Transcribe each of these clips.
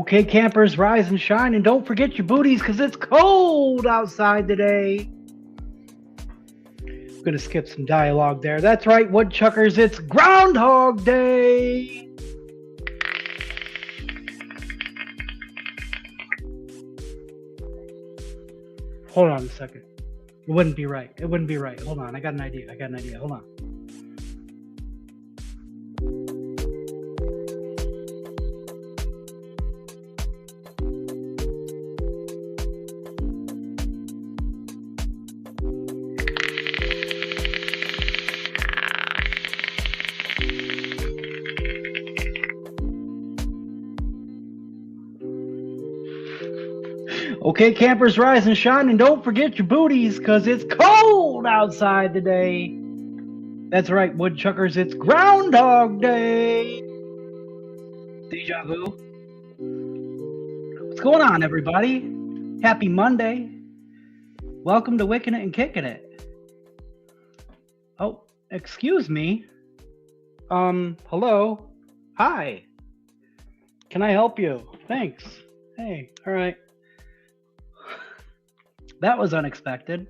Okay, campers, rise and shine, and don't forget your booties, because it's cold outside today. I'm going to skip some dialogue there. That's right, woodchuckers, it's Groundhog Day. Hold on a second. It wouldn't be right. It wouldn't be right. Hold on. I got an idea. Hold on. Okay, campers, rise and shine, and don't forget your booties, because it's cold outside today. That's right, woodchuckers, it's Groundhog Day. Deja vu. What's going on, everybody? Happy Monday. Welcome to Wickin It and Kickin It. Oh, excuse me. Hello. Hi. Can I help you? Thanks. Hey, all right. That was unexpected.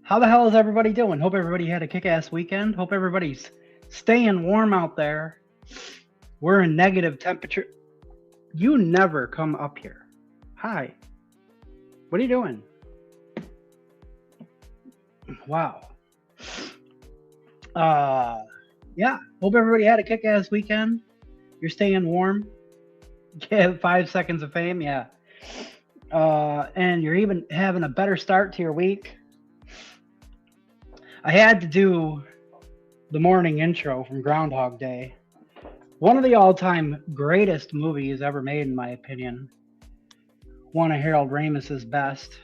How the hell is everybody doing? Hope everybody had a kick-ass weekend. Hope everybody's staying warm out there. We're in negative temperature. You never come up here. Hi. What are you doing? Wow. Yeah. Hope everybody had a kick-ass weekend. You're staying warm. Get 5 seconds of fame. Yeah. And you're even having a better start to your week. I had to do the morning intro from Groundhog Day. One of the all-time greatest movies ever made, in my opinion. One of Harold Ramis's best.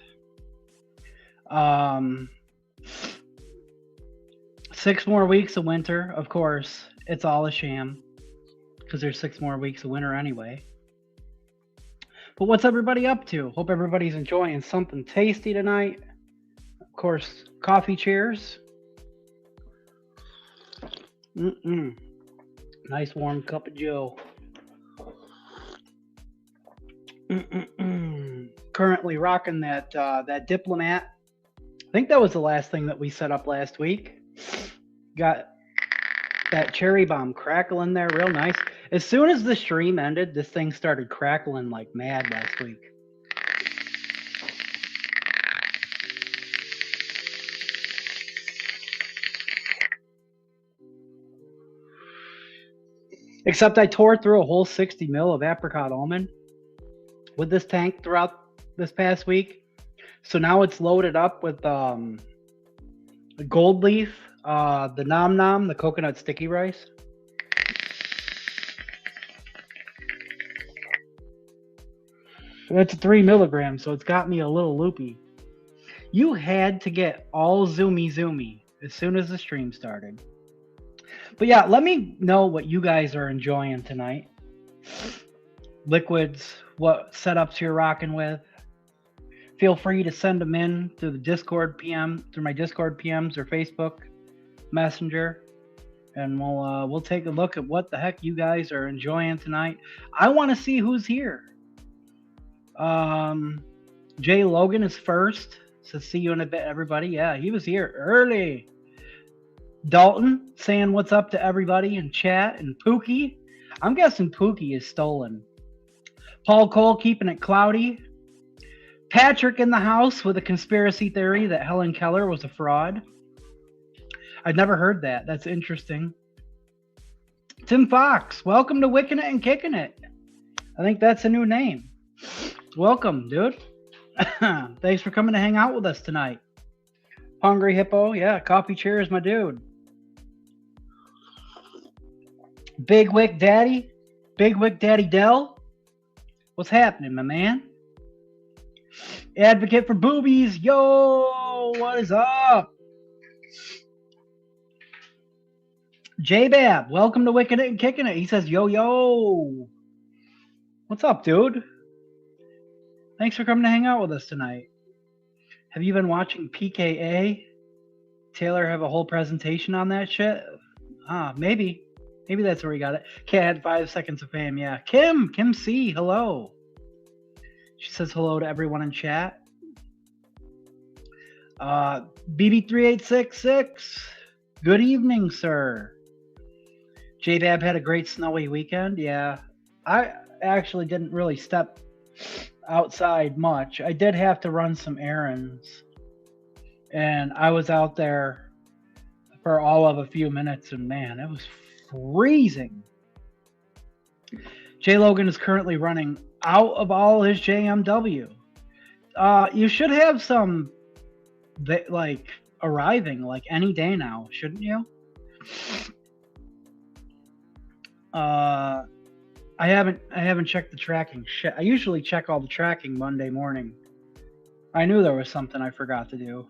6 more weeks of winter, of course. It's all a sham, because there's 6 more weeks of winter anyway. But what's everybody up to? Hope everybody's enjoying something tasty tonight. Of course, coffee cheers. Nice warm cup of joe. Currently rocking that Diplomat. I think that was the last thing that we set up last week. Got that cherry bomb crackling there real nice. As soon as the stream ended, this thing started crackling like mad last week. Except I tore through a whole 60 mil of apricot almond with this tank throughout this past week. So now it's loaded up with the gold leaf, the nom nom, the coconut sticky rice. That's 3 milligrams, so it's got me a little loopy. You had to get all zoomy as soon as the stream started. But yeah, let me know what you guys are enjoying tonight. Liquids, what setups you're rocking with. Feel free to send them in through the Discord PM, through my Discord PMs or Facebook Messenger, and we'll take a look at what the heck you guys are enjoying tonight. I want to see who's here. Jay Logan is first, so see you in a bit, everybody. Yeah, he was here early. Dalton saying what's up to everybody in chat, and Pookie. I'm guessing Pookie is stolen. Paul Cole keeping it cloudy. Patrick in the house with a conspiracy theory that Helen Keller was a fraud. I'd never heard that. That's interesting. Tim Fox, welcome to Wickin It and Kickin It. I think that's a new name. Welcome, dude. Thanks for coming to hang out with us tonight. Hungry Hippo, yeah, coffee cheers, my dude. Big Wick Daddy Dell. What's happening, my man? Advocate for boobies, yo, what is up? J-Bab, welcome to Wickin It and Kickin It. He says, yo. What's up, dude? Thanks for coming to hang out with us tonight. Have you been watching PKA? Taylor have a whole presentation on that shit? Maybe. Maybe that's where he got it. Cat had 5 seconds of fame. Yeah. Kim C. Hello. She says hello to everyone in chat. BB3866. Good evening, sir. J-Bab had a great snowy weekend. Yeah. I actually didn't really step outside much. I did have to run some errands. And I was out there for all of a few minutes, and man, it was freezing. J. Logan is currently running out of all his JMW. You should have some like arriving like any day now, shouldn't you? I haven't checked the tracking. Shit, I usually check all the tracking Monday morning. I knew there was something I forgot to do.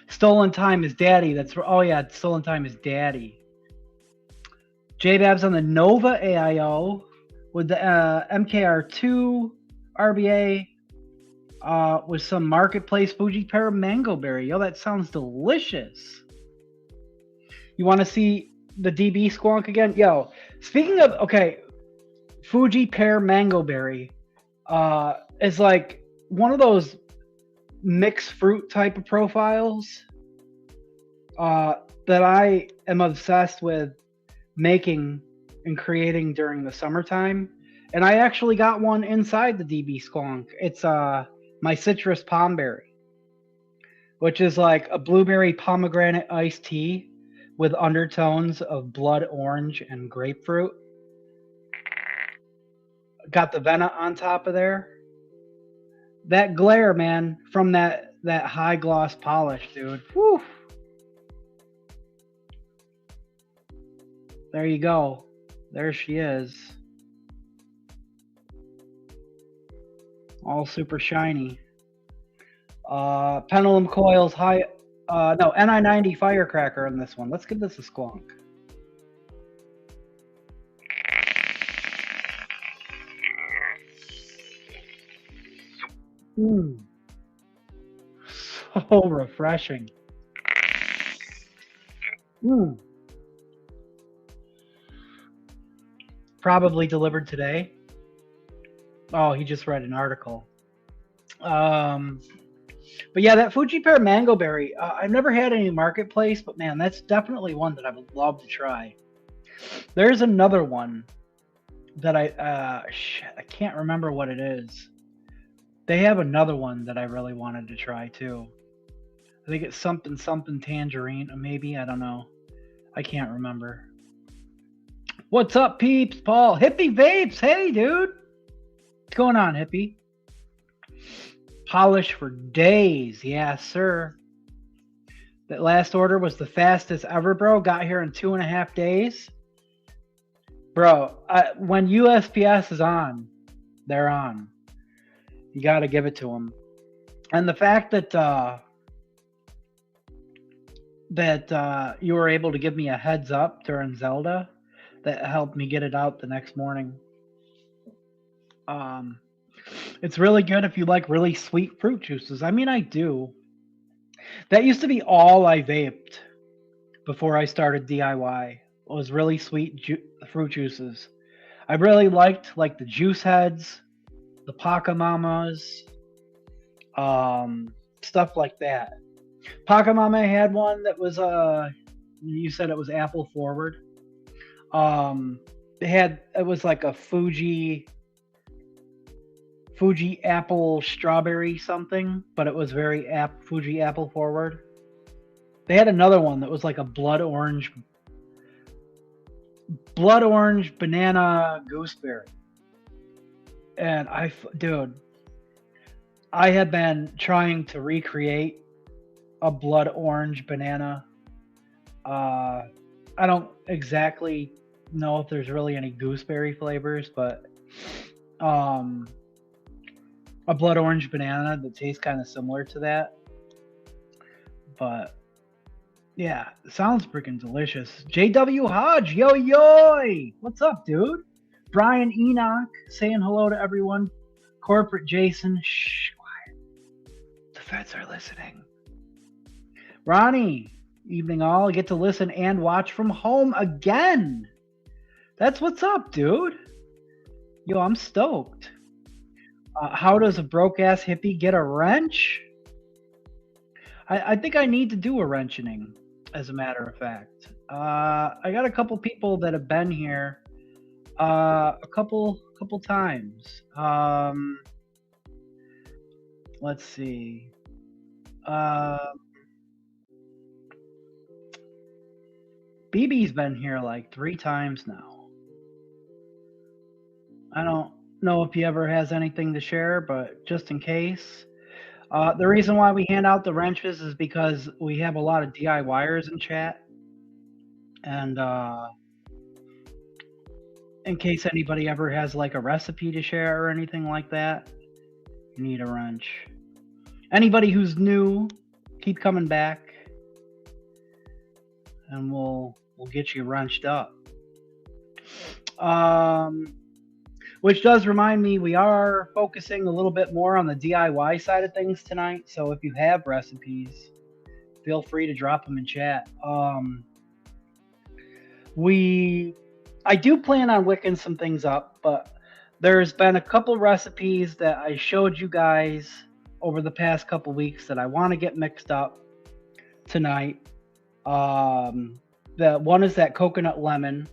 Stolen Time is Daddy. Oh yeah, Stolen Time is Daddy. J-Babs on the Nova AIO with the MKR2 RBA with some Marketplace Fuji pear mango berry. Yo, that sounds delicious. You want to see the DB squonk again? Yo, speaking of, okay, Fuji pear mango berry is like one of those mixed fruit type of profiles that I am obsessed with making and creating during the summertime. And I actually got one inside the DB Squonk. It's my citrus pomberry, which is like a blueberry pomegranate iced tea with undertones of blood orange and grapefruit. Got the Vena on top of there. That glare, man, from that high gloss polish, dude. Whew. There you go. There she is. All super shiny. Pendulum coils high. No, NI90 firecracker in this one. Let's give this a squonk. So refreshing. Probably delivered today. Oh, he just read an article. But yeah, that Fuji pear mango berry. I've never had any Marketplace, but man, that's definitely one that I would love to try. There's another one that I can't remember what it is. They have another one that I really wanted to try too. I think it's something tangerine, maybe. I don't know. I can't remember. What's up, peeps? Paul. Hippie Vapes. Hey, dude. What's going on, Hippie? Polish for days. Yeah, sir. That last order was the fastest ever, bro. Got here in 2.5 days. Bro, when USPS is on, they're on. You got to give it to them. And the fact that you were able to give me a heads up during Zelda, that helped me get it out the next morning. It's really good if you like really sweet fruit juices. I mean, I do. That used to be all I vaped before I started DIY. Was really sweet fruit juices. I really liked like the Juice Heads, the Pacamamas, stuff like that. Pacamama had one that was you said it was apple forward. It was like a Fuji apple strawberry something, but it was very Fuji apple forward. They had another one that was like a blood orange banana gooseberry. And I had been trying to recreate a blood orange banana. I don't exactly know if there's really any gooseberry flavors, but a blood orange banana that tastes kind of similar to that. But yeah, it sounds freaking delicious. JW Hodge, yo, what's up, dude? Brian Enoch saying hello to everyone. Corporate Jason, shh, quiet. The feds are listening. Ronnie, evening all. I get to listen and watch from home again. That's what's up, dude. Yo, I'm stoked. How does a broke ass hippie get a wrench? I think I need to do a wrenching, as a matter of fact. I got a couple people that have been here a couple times. Let's see. BB's been here like 3 times now. I don't know if he ever has anything to share, but just in case. The reason why we hand out the wrenches is because we have a lot of DIYers in chat. And in case anybody ever has like a recipe to share or anything like that, you need a wrench. Anybody who's new, keep coming back and we'll get you wrenched up. Which does remind me, we are focusing a little bit more on the DIY side of things tonight. So if you have recipes, feel free to drop them in chat. I do plan on wicking some things up, but there's been a couple recipes that I showed you guys over the past couple weeks that I want to get mixed up tonight. The one is that coconut lemon.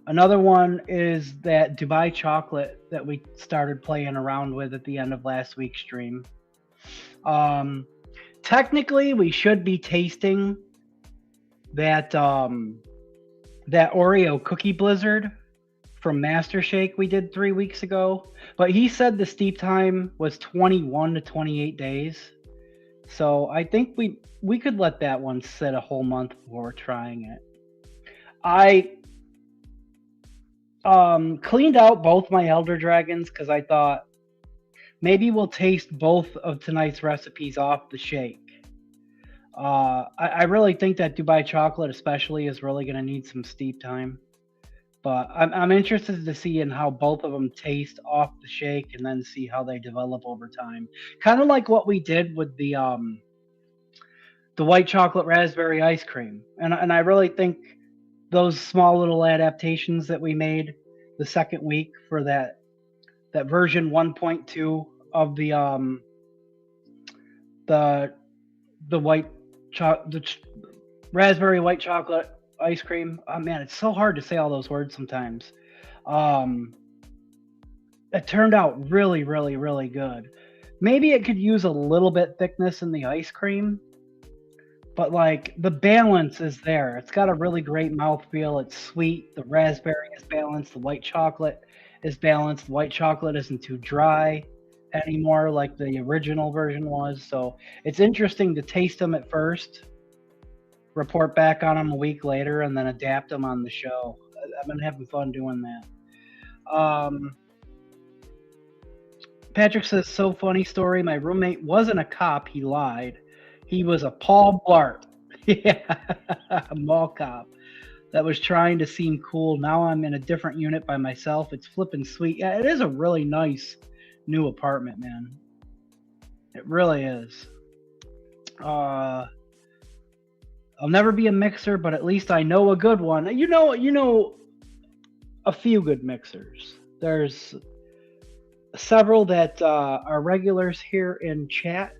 Another one is that Dubai chocolate that we started playing around with at the end of last week's stream. Technically, we should be tasting that that Oreo cookie blizzard from Master Shake we did 3 weeks ago, but he said the steep time was 21 to 28 days. So I think we could let that one sit a whole month before trying it. I cleaned out both my Elder Dragons because I thought maybe we'll taste both of tonight's recipes off the shake. I really think that Dubai chocolate especially is really going to need some steep time. But I'm interested to see in how both of them taste off the shake and then see how they develop over time. Kind of like what we did with the white chocolate raspberry ice cream. And I really think those small little adaptations that we made the second week for that version 1.2 of the raspberry white chocolate ice cream. Oh man, it's so hard to say all those words sometimes. It turned out really, really, really good. Maybe it could use a little bit thickness in the ice cream, but like the balance is there. It's got a really great mouthfeel. It's sweet. The raspberry is balanced. The white chocolate is balanced. The white chocolate isn't too dry anymore like the original version was. So it's interesting to taste them at first, report back on them a week later, and then adapt them on the show. I've been having fun doing that. Patrick says, so funny story. My roommate wasn't a cop. He lied. He was a Paul Blart. Yeah, a mall cop that was trying to seem cool. Now I'm in a different unit by myself. It's flipping sweet. Yeah, it is a really nice new apartment, man. It really is. I'll never be a mixer, but at least I know a good one. You know a few good mixers. There's several that are regulars here in chat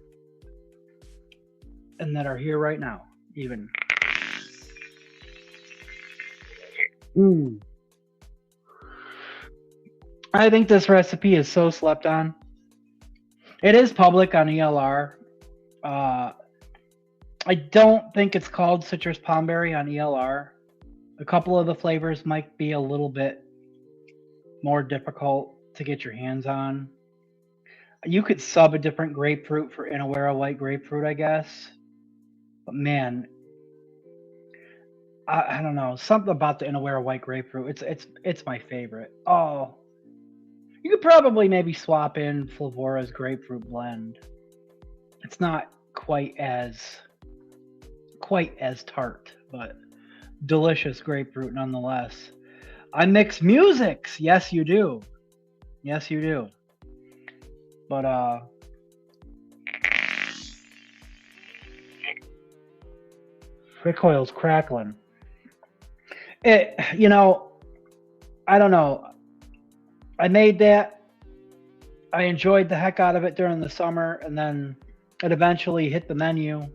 and that are here right now, even. I think this recipe is so slept on. It is public on ELR. I don't think it's called citrus palmberry on ELR. A couple of the flavors might be a little bit more difficult to get your hands on. You could sub a different grapefruit for Inawera white grapefruit, I guess. But man, I don't know. Something about the Inawera white grapefruit. It's my favorite. Oh, you could probably maybe swap in Flavora's grapefruit blend. It's not quite as tart, but delicious grapefruit nonetheless. I mix musics. Yes, you do. Yes, you do. But recoil's crackling. I don't know. I made that. I enjoyed the heck out of it during the summer, and then it eventually hit the menu.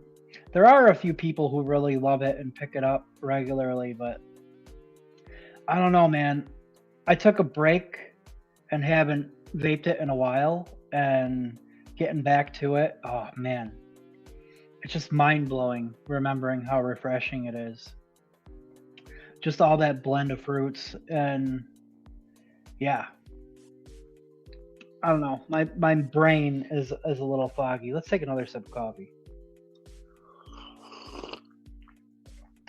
There are a few people who really love it and pick it up regularly, but I don't know, man. I took a break and haven't vaped it in a while, and getting back to it, oh man, it's just mind blowing remembering how refreshing it is. Just all that blend of fruits, and yeah, I don't know. My brain is a little foggy. Let's take another sip of coffee.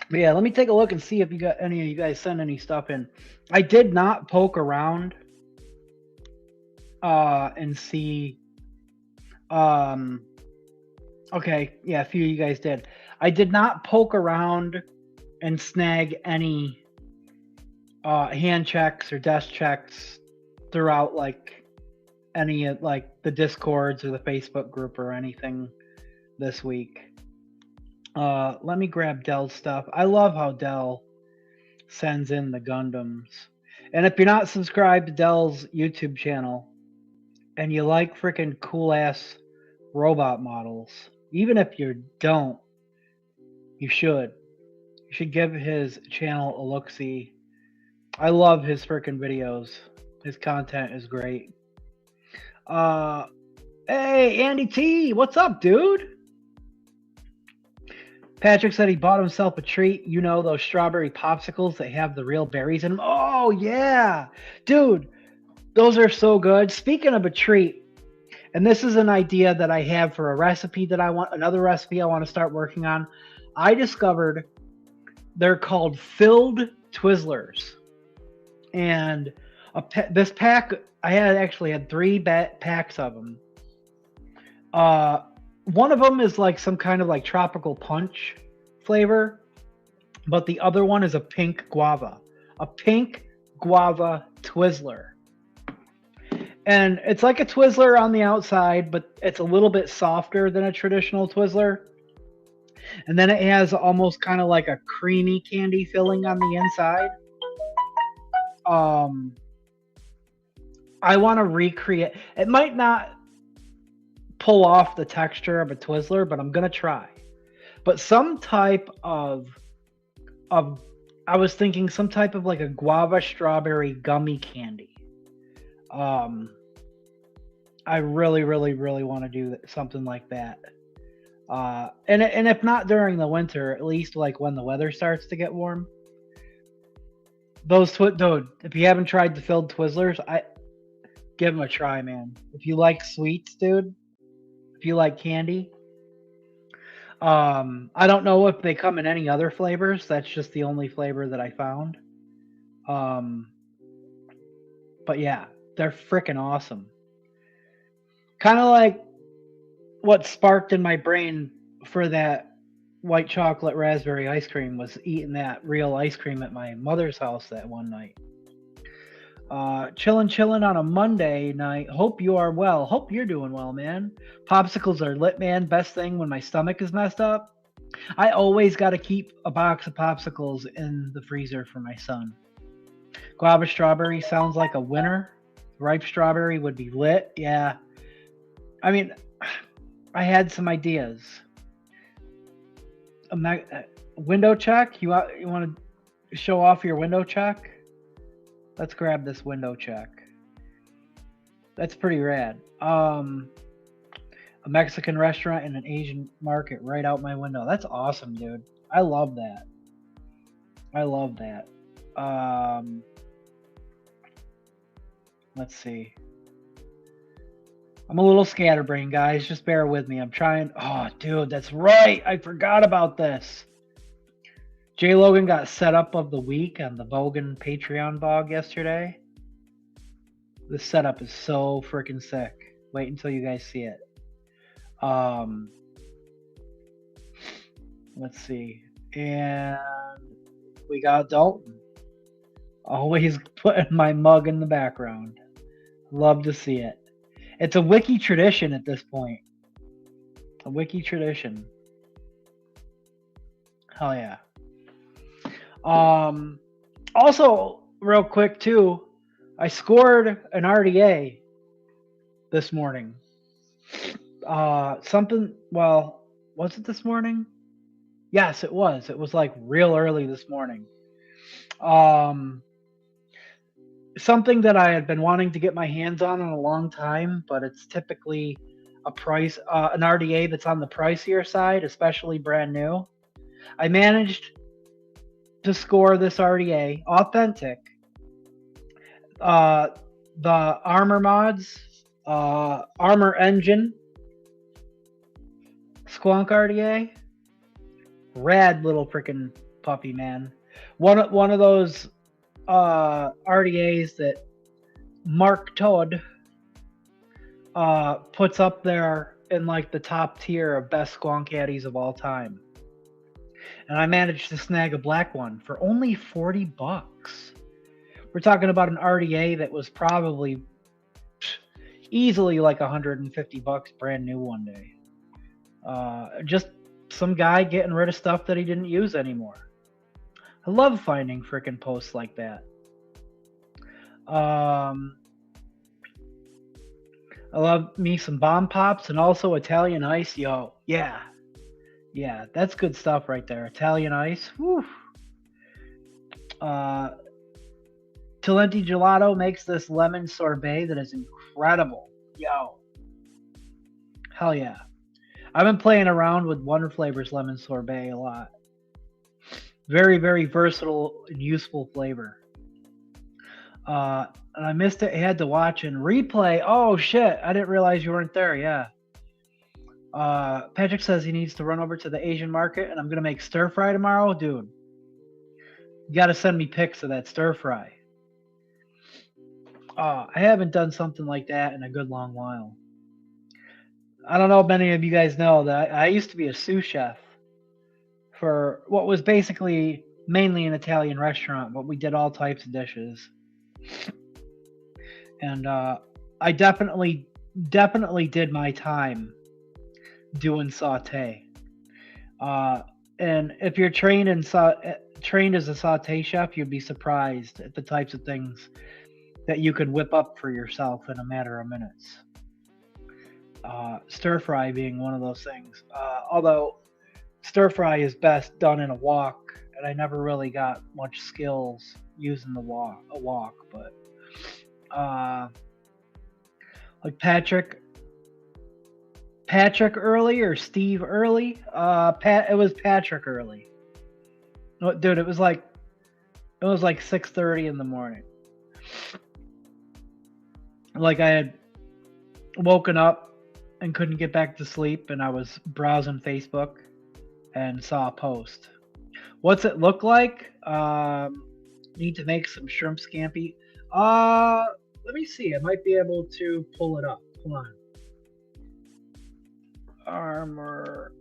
But yeah, let me take a look and see if you got any of you guys send any stuff in. I did not poke around and see okay, yeah, a few of you guys did. I did not poke around and snag any hand checks or desk checks throughout like any of like the Discords or the Facebook group or anything this week. Let me grab Dell's stuff. I love how Dell sends in the Gundams. And if you're not subscribed to Dell's YouTube channel and you like freaking cool ass robot models, even if you don't, you should. You should give his channel a look-see. I love his freaking videos. His content is great. Hey, Andy T, what's up, dude? Patrick said he bought himself a treat. You know, those strawberry popsicles that have the real berries in them? Oh, yeah. Dude, those are so good. Speaking of a treat, and this is an idea that I have for a recipe that I want, another recipe I want to start working on. I discovered they're called filled Twizzlers. And this pack, I actually had 3 packs of them. One of them is like some kind of like tropical punch flavor, but the other one is a pink guava Twizzler. And it's like a Twizzler on the outside, but it's a little bit softer than a traditional Twizzler. And then it has almost kind of like a creamy candy filling on the inside. I want to recreate. It might not pull off the texture of a Twizzler, but I'm gonna try. But some type of I was thinking some type of like a guava strawberry gummy candy. I really want to do something like that. And if not during the winter, at least like when the weather starts to get warm. Dude, if you haven't tried the filled Twizzlers, give them a try, man. If you like sweets, dude, if you like candy, I don't know if they come in any other flavors. That's just the only flavor that I found. But yeah, they're freaking awesome. Kind of like what sparked in my brain for that white chocolate raspberry ice cream was eating that real ice cream at my mother's house that one night. Chillin' on a Monday night. Hope you are well. Hope you're doing well, man. Popsicles are lit, man. Best thing when my stomach is messed up. I always got to keep a box of popsicles in the freezer for my son. Guava strawberry sounds like a winner. Ripe strawberry would be lit. Yeah. I mean, I had some ideas. Window check? You want to show off your window check? Let's grab this window check. That's pretty rad. A Mexican restaurant and an Asian market right out my window. That's awesome, dude. I love that. I love that. Let's see. I'm a little scatterbrained, guys. Just bear with me. I'm trying. Oh, dude, that's right. I forgot about this. Jay Logan got setup of the week on the Bogan Patreon blog yesterday. This setup is so freaking sick. Wait until you guys see it. Let's see. And we got Dalton. Always putting my mug in the background. Love to see it. It's a wiki tradition at this point. A wiki tradition. Hell yeah. Also, real quick too, I scored an RDA this morning. Something. Well, was it this morning? Yes, it was. It was like real early this morning. Um, Something that I had been wanting to get my hands on in a long time, but it's typically an RDA that's on the pricier side, especially brand new. I managed to score this RDA authentic. Uh, the armor mods, armor engine, Squonk RDA, rad little freaking puppy, man. One of those RDAs that Mark Todd puts up there in like the top tier of best Squonk caddies of all time. And I managed to snag a black one for only $40. We're talking about an RDA that was probably easily like $150 brand new one day. Just some guy getting rid of stuff that he didn't use anymore. I love finding freaking posts like that. I love me some bomb pops and also Italian ice. Yo, yeah, that's good stuff right there. Italian ice. Whew. Talenti Gelato makes this lemon sorbet that is incredible. Yo, hell yeah. I've been playing around with Wonder Flavor's lemon sorbet a lot. Very, very versatile and useful flavor. And I missed it. I had to watch and replay. Oh shit! I didn't realize you weren't there. Yeah. Patrick says he needs to run over to the Asian market, and I'm gonna make stir fry tomorrow, dude. You gotta send me pics of that stir fry. I haven't done something like that in a good long while. I don't know if many of you guys know that I used to be a sous chef for what was basically mainly an Italian restaurant, but we did all types of dishes. And I definitely did my time doing saute. And if you're trained as a saute chef, you'd be surprised at the types of things that you could whip up for yourself in a matter of minutes. Stir fry being one of those things. Although stir fry is best done in a wok, and I never really got much skills using a wok, but like Patrick Early or Steve Early. It was Patrick Early. No, dude, it was like 6:30 in the morning. Like I had woken up and couldn't get back to sleep, and I was browsing Facebook and saw a post. What's it look like? Need to make some shrimp scampi. Let me see. I might be able to pull it up. Hold on. Armor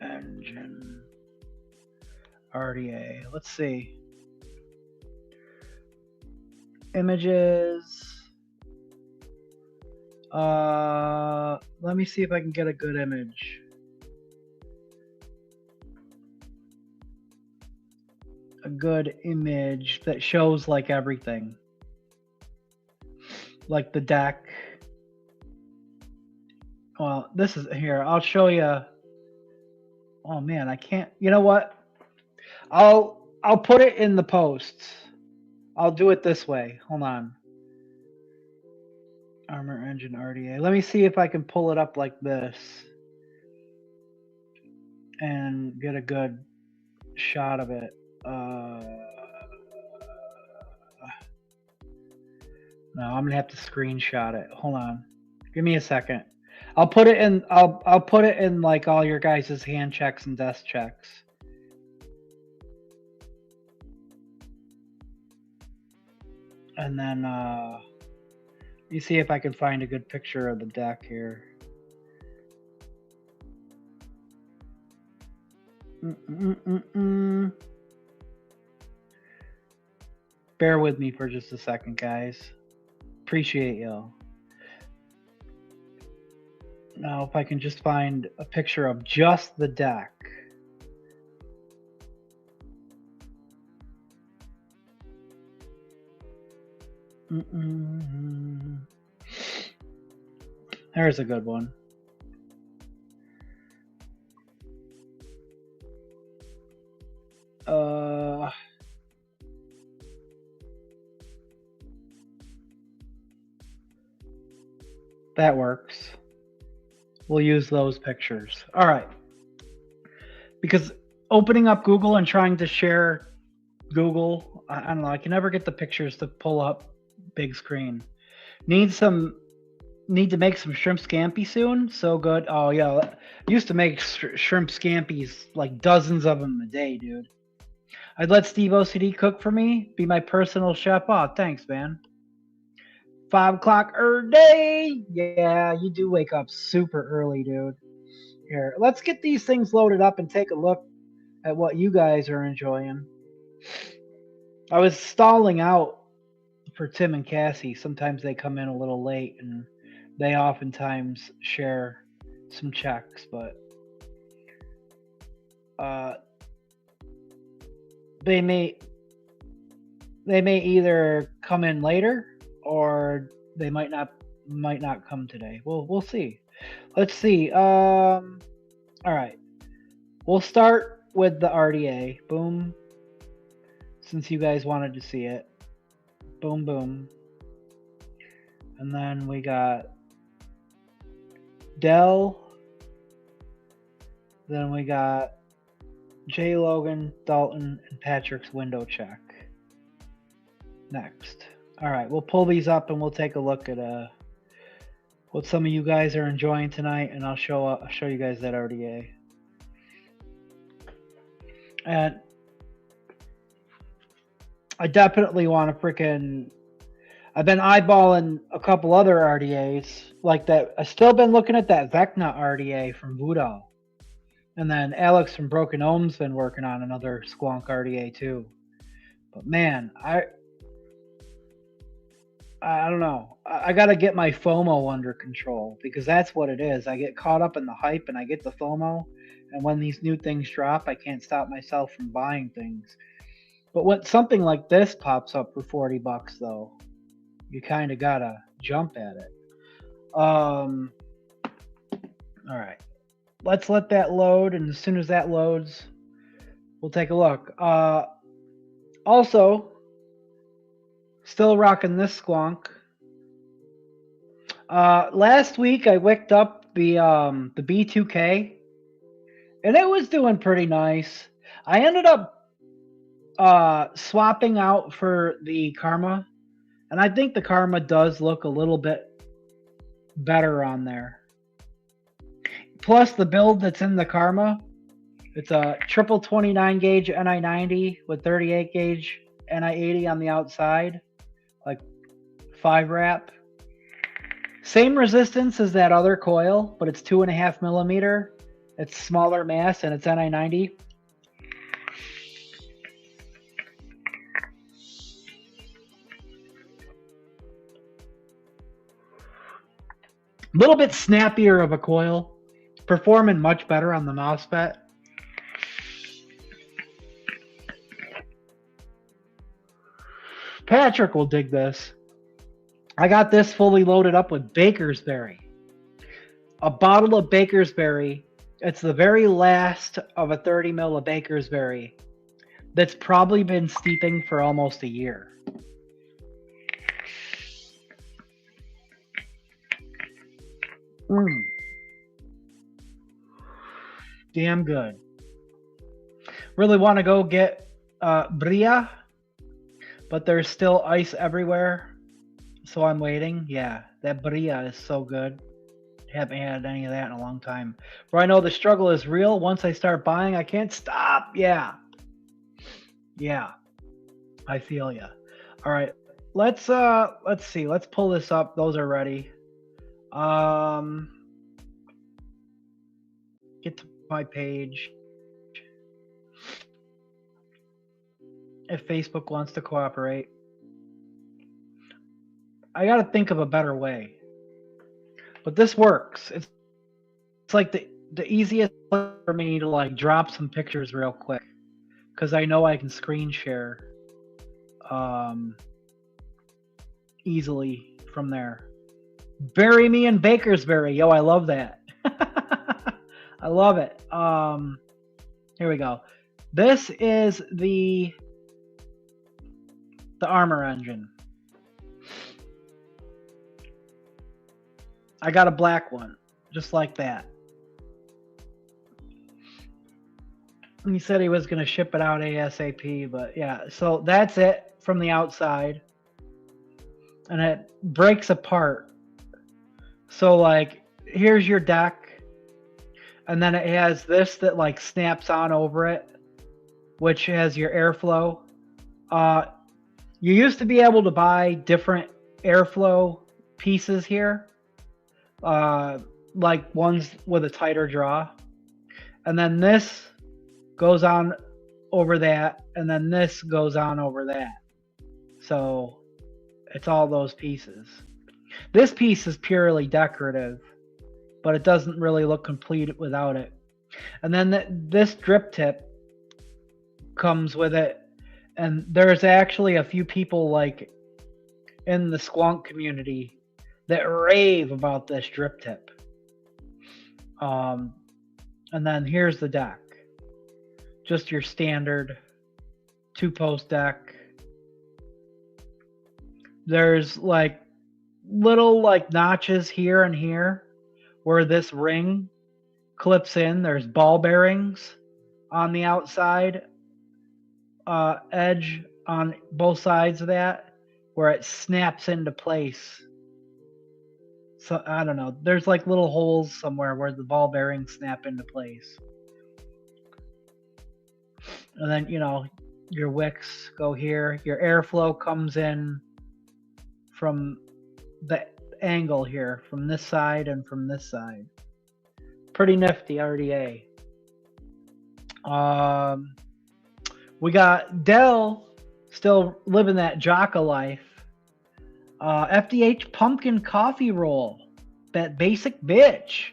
engine RDA. Let's see. Images. Let me see if I can get a good image. A good image that shows like everything. Like the deck. Well, this is here. I'll show you. Oh man, I can't. You know what? I'll put it in the posts. I'll do it this way. Hold on. Armor engine RDA. Let me see if I can pull it up like this and get a good shot of it. No, I'm gonna have to screenshot it. Hold on. Give me a second. I'll put it in. I'll put it in like all your guys' hand checks and desk checks. And then let me see if I can find a good picture of the deck here. Bear with me for just a second, guys. Appreciate y'all. Now, if I can just find a picture of just the deck. There's a good one. That works. We'll use those pictures. All right. Because opening up Google and trying to share Google, I don't know, I can never get the pictures to pull up big screen. Need to make some shrimp scampi soon. So good. Oh yeah, I used to make shrimp scampis, like dozens of them a day, dude. I'd let Steve OCD cook for me, be my personal chef. Oh, thanks, man. 5 o'clock day. Yeah, you do wake up super early, dude. Here, let's get these things loaded up and take a look at what you guys are enjoying. I was stalling out for Tim and Cassie. Sometimes they come in a little late and they oftentimes share some checks, but they may either come in later or they might not come today. We'll see. Let's see. All right. We'll start with the RDA. Boom. Since you guys wanted to see it. Boom, boom. And then we got Dell. Then we got J. Logan, Dalton, and Patrick's window check. Next. All right, we'll pull these up and we'll take a look at what some of you guys are enjoying tonight, and I'll show you guys that RDA. And I definitely want to freaking. I've been eyeballing a couple other RDAs like that. I've still been looking at that Vecna RDA from Voodoo. And then Alex from Broken Ohm's been working on another Squonk RDA too. But man, I don't know. I got to get my FOMO under control, because that's what it is. I get caught up in the hype and I get the FOMO. And when these new things drop, I can't stop myself from buying things. But when something like this pops up for $40 though, you kind of got to jump at it. All right. Let's let that load, and as soon as that loads, we'll take a look. Also, still rocking this squonk. Last week I wicked up the B2K, and it was doing pretty nice. I ended up swapping out for the Karma, and I think the Karma does look a little bit better on there. Plus, the build that's in the Karma, it's a triple 29 gauge NI90 with 38 gauge NI80 on the outside, like 5 wrap. Same resistance as that other coil, but it's 2.5 millimeter. It's smaller mass and it's NI90. A little bit snappier of a coil. Performing much better on the MOSFET. Patrick will dig this. I got this fully loaded up with Bakersberry. A bottle of Bakersberry. It's the very last of a 30 ml of Bakersberry that's probably been steeping for almost a year. Damn good. Really want to go get Bria, but there's still ice everywhere, so I'm waiting. Yeah, that Bria is so good. Haven't had any of that in a long time. But I know the struggle is real. Once I start buying, I can't stop. Yeah, I feel ya. All right, let's see. Let's pull this up. Those are ready. Get to my page. If Facebook wants to cooperate, I got to think of a better way. But this works. It's like the easiest for me to like drop some pictures real quick, because I know I can screen share easily from there. Bury me in Bakersbury. Yo, I love that. I love it. Here we go. This is the armor engine. I got a black one, just like that. He said he was going to ship it out ASAP, but yeah. So that's it from the outside. And it breaks apart. So like, here's your deck. And then it has this that like snaps on over it, which has your airflow. You used to be able to buy different airflow pieces here. Like ones with a tighter draw. And then this goes on over that, and then this goes on over that. So it's all those pieces. This piece is purely decorative, but it doesn't really look complete without it. And then this drip tip comes with it, and there's actually a few people like in the squonk community that rave about this drip tip. And then here's the deck. Just your standard 2-post deck. There's like little like notches here and here where this ring clips in. There's ball bearings on the outside edge on both sides of that where it snaps into place. So I don't know. There's like little holes somewhere where the ball bearings snap into place. And then, you know, your wicks go here. Your airflow comes in from the angle here, from this side and from this side. Pretty nifty RDA. We got Dell still living that Jocka life. FDH pumpkin coffee roll. That basic bitch.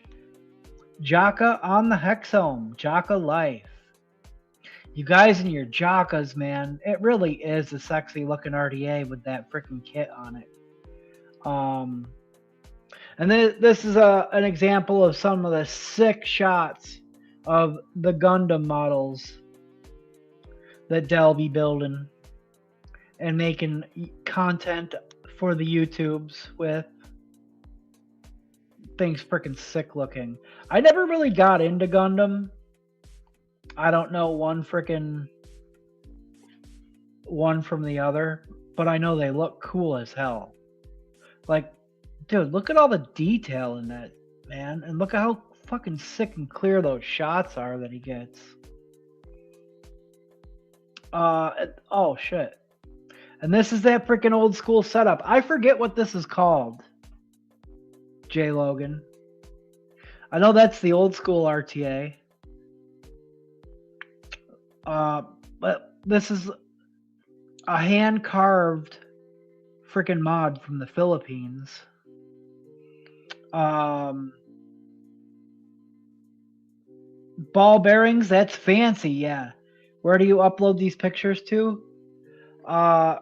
Jocka on the hexome. Jocka life. You guys and your Jockas, man. It really is a sexy looking RDA with that freaking kit on it. And this is an example of some of the sick shots of the Gundam models that Dell be building and making content for the YouTubes with. Things freaking sick looking. I never really got into Gundam. I don't know one from the other, but I know they look cool as hell. Like, dude, look at all the detail in that, man. And look at how fucking sick and clear those shots are that he gets. Oh, shit. And this is that freaking old school setup. I forget what this is called, J. Logan. I know that's the old school RTA. But this is a hand-carved freaking mod from the Philippines. Ball bearings, that's fancy, yeah. Where do you upload these pictures to? I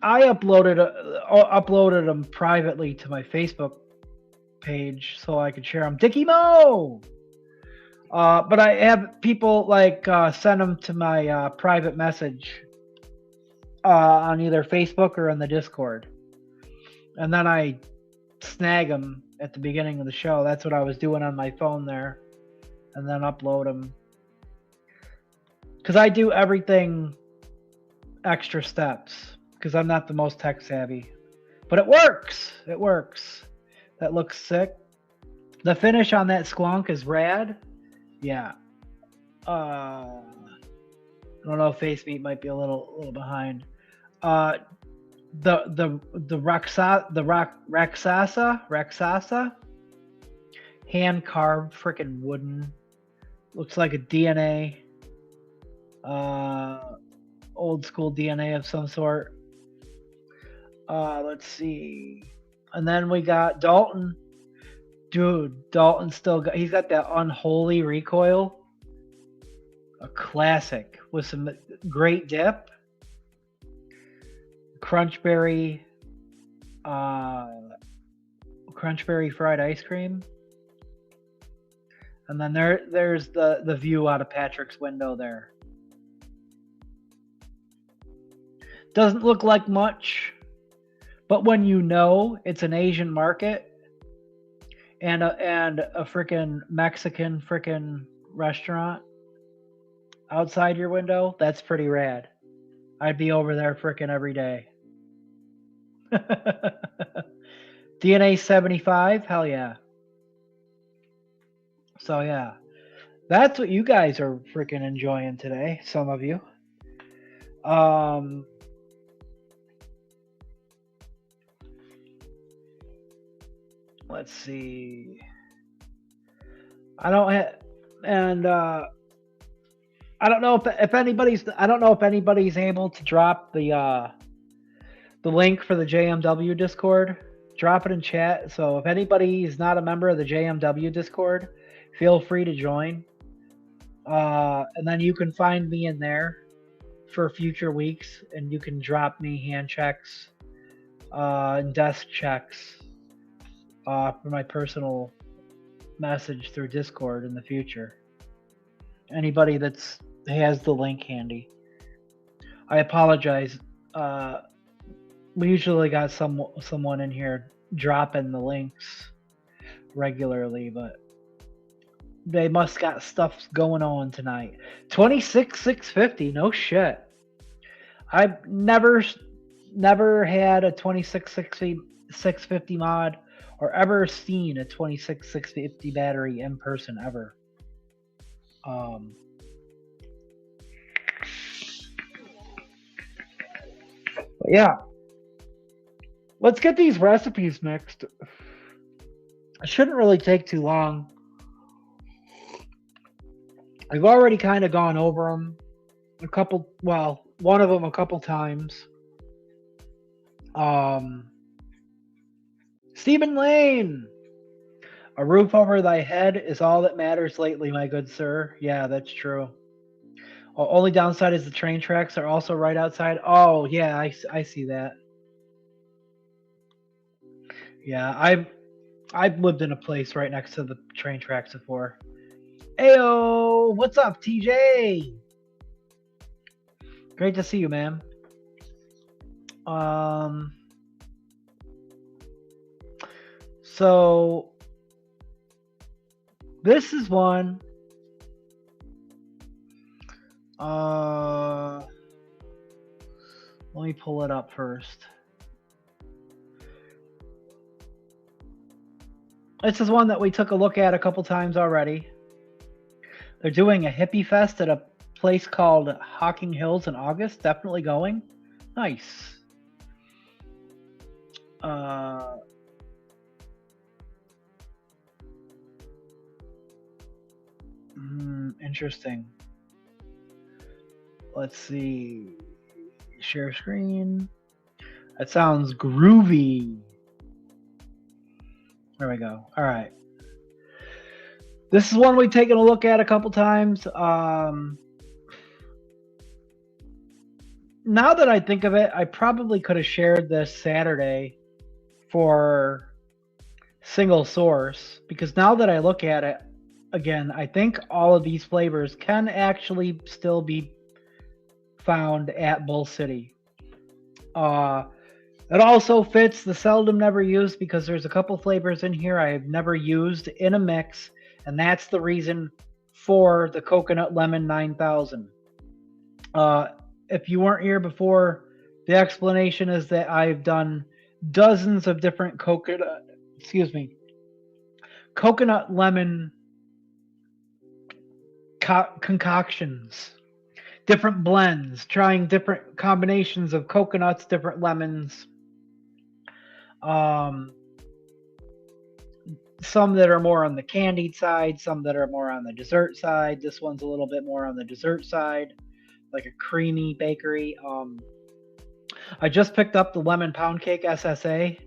uploaded them privately to my Facebook page so I could share them. Dickie Mo! But I have people like send them to my private message on either Facebook or in the Discord. And then I snag them at the beginning of the show. That's what I was doing on my phone there. And then upload them. Because I do everything extra steps. Because I'm not the most tech savvy. But it works. It works. That looks sick. The finish on that squonk is rad. Yeah. I don't know if Face Meat might be a little behind. The Raksasa hand carved freaking wooden, looks like a DNA, old school DNA of some sort. Let's see, and then we got Dalton. Dude, Dalton he's got that unholy recoil. A classic with some great dip. Crunchberry fried ice cream. And then there's the view out of Patrick's window there. Doesn't look like much, but when you know it's an Asian market and a freaking Mexican freaking restaurant outside your window, that's pretty rad. I'd be over there freaking every day. DNA 75, hell yeah. So yeah, that's what you guys are freaking enjoying today, some of you. Let's see. I don't know if anybody's able to drop the link for the JMW Discord. Drop it in chat. So if anybody is not a member of the JMW Discord, feel free to join. And then you can find me in there for future weeks, and you can drop me hand checks and desk checks for my personal message through Discord in the future. Anybody has the link handy. I apologize. We usually got someone in here dropping the links regularly, but they must got stuff going on tonight. 26,650, no shit. I've never had a 26,650 mod or ever seen a 26,650 battery in person ever. But yeah, let's get these recipes mixed. It shouldn't really take too long. I've already kind of gone over them one of them a couple times. Stephen Lane, a roof over thy head is all that matters lately, my good sir. Yeah, that's true. Only downside is the train tracks are also right outside. Oh, yeah, I see that. Yeah, I've lived in a place right next to the train tracks before. Ayo, what's up, TJ? Great to see you, man. So this is one. Let me pull it up first. This is one that we took a look at a couple times already. They're doing a hippie fest at a place called Hocking Hills in August. Definitely going. Nice. Interesting. Let's see. Share screen. That sounds groovy. There we go. All right. This is one we've taken a look at a couple times. Now that I think of it, I probably could have shared this Saturday for single source, because now that I look at it again, I think all of these flavors can actually still be found at Bull City. It also fits the seldom never used, because there's a couple flavors in here I have never used in a mix, and that's the reason for the Coconut Lemon 9000. If you weren't here before, the explanation is that I've done dozens of different coconut lemon concoctions, different blends, trying different combinations of coconuts, different lemons. Some that are more on the candied side, some that are more on the dessert side. This one's a little bit more on the dessert side, like a creamy bakery. I just picked up the lemon pound cake SSA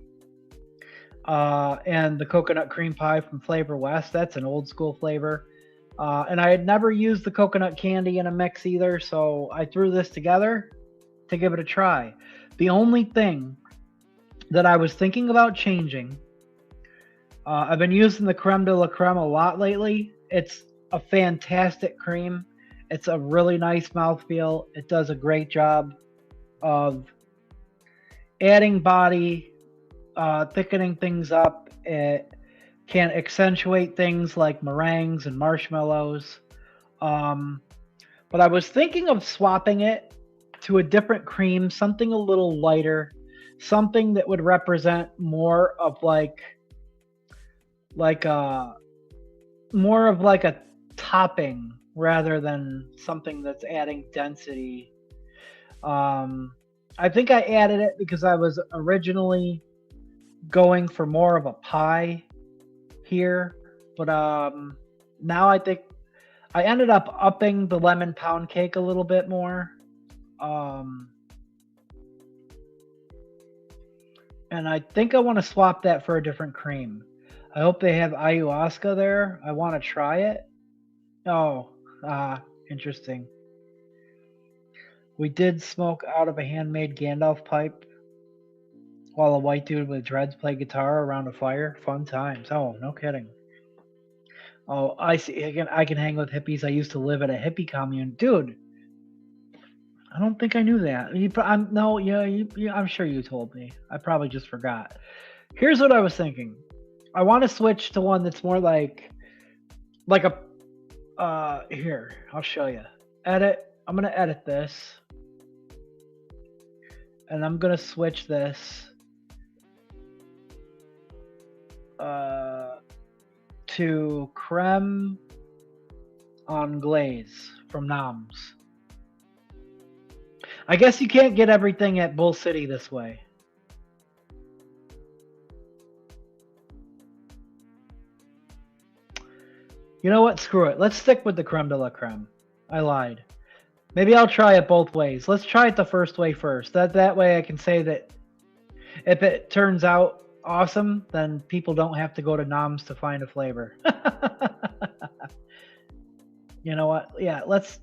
and the coconut cream pie from Flavor West. That's an old school flavor. And I had never used the coconut candy in a mix either, so I threw this together to give it a try. The only thing that I was thinking about changing, I've been using the creme de la creme a lot lately. It's a fantastic cream. It's a really nice mouthfeel. It does a great job of adding body, thickening things up. It can accentuate things like meringues and marshmallows. But I was thinking of swapping it to a different cream, something a little lighter, something that would represent more of like more of like a topping rather than something that's adding density. I think I added it because I was originally going for more of a pie here, but now I think I ended up upping the lemon pound cake a little bit more. And I think I want to swap that for a different cream. I hope they have ayahuasca there. I want to try it. Oh, interesting. We did smoke out of a handmade Gandalf pipe while a white dude with dreads played guitar around a fire. Fun times. Oh, no kidding. Oh, I see. Again, I can hang with hippies. I used to live at a hippie commune. Dude, I don't think I knew that. I'm sure you told me. I probably just forgot. Here's what I was thinking. I want to switch to one that's more like a, here, I'll show you. Edit. I'm going to edit this. And I'm going to switch this to creme anglaise from Noms. I guess you can't get everything at Bull City this way. You know what? Screw it. Let's stick with the creme de la creme. I lied. Maybe I'll try it both ways. Let's try it the first way first. That way I can say that if it turns out awesome, then people don't have to go to Noms to find a flavor. You know what? Yeah, let's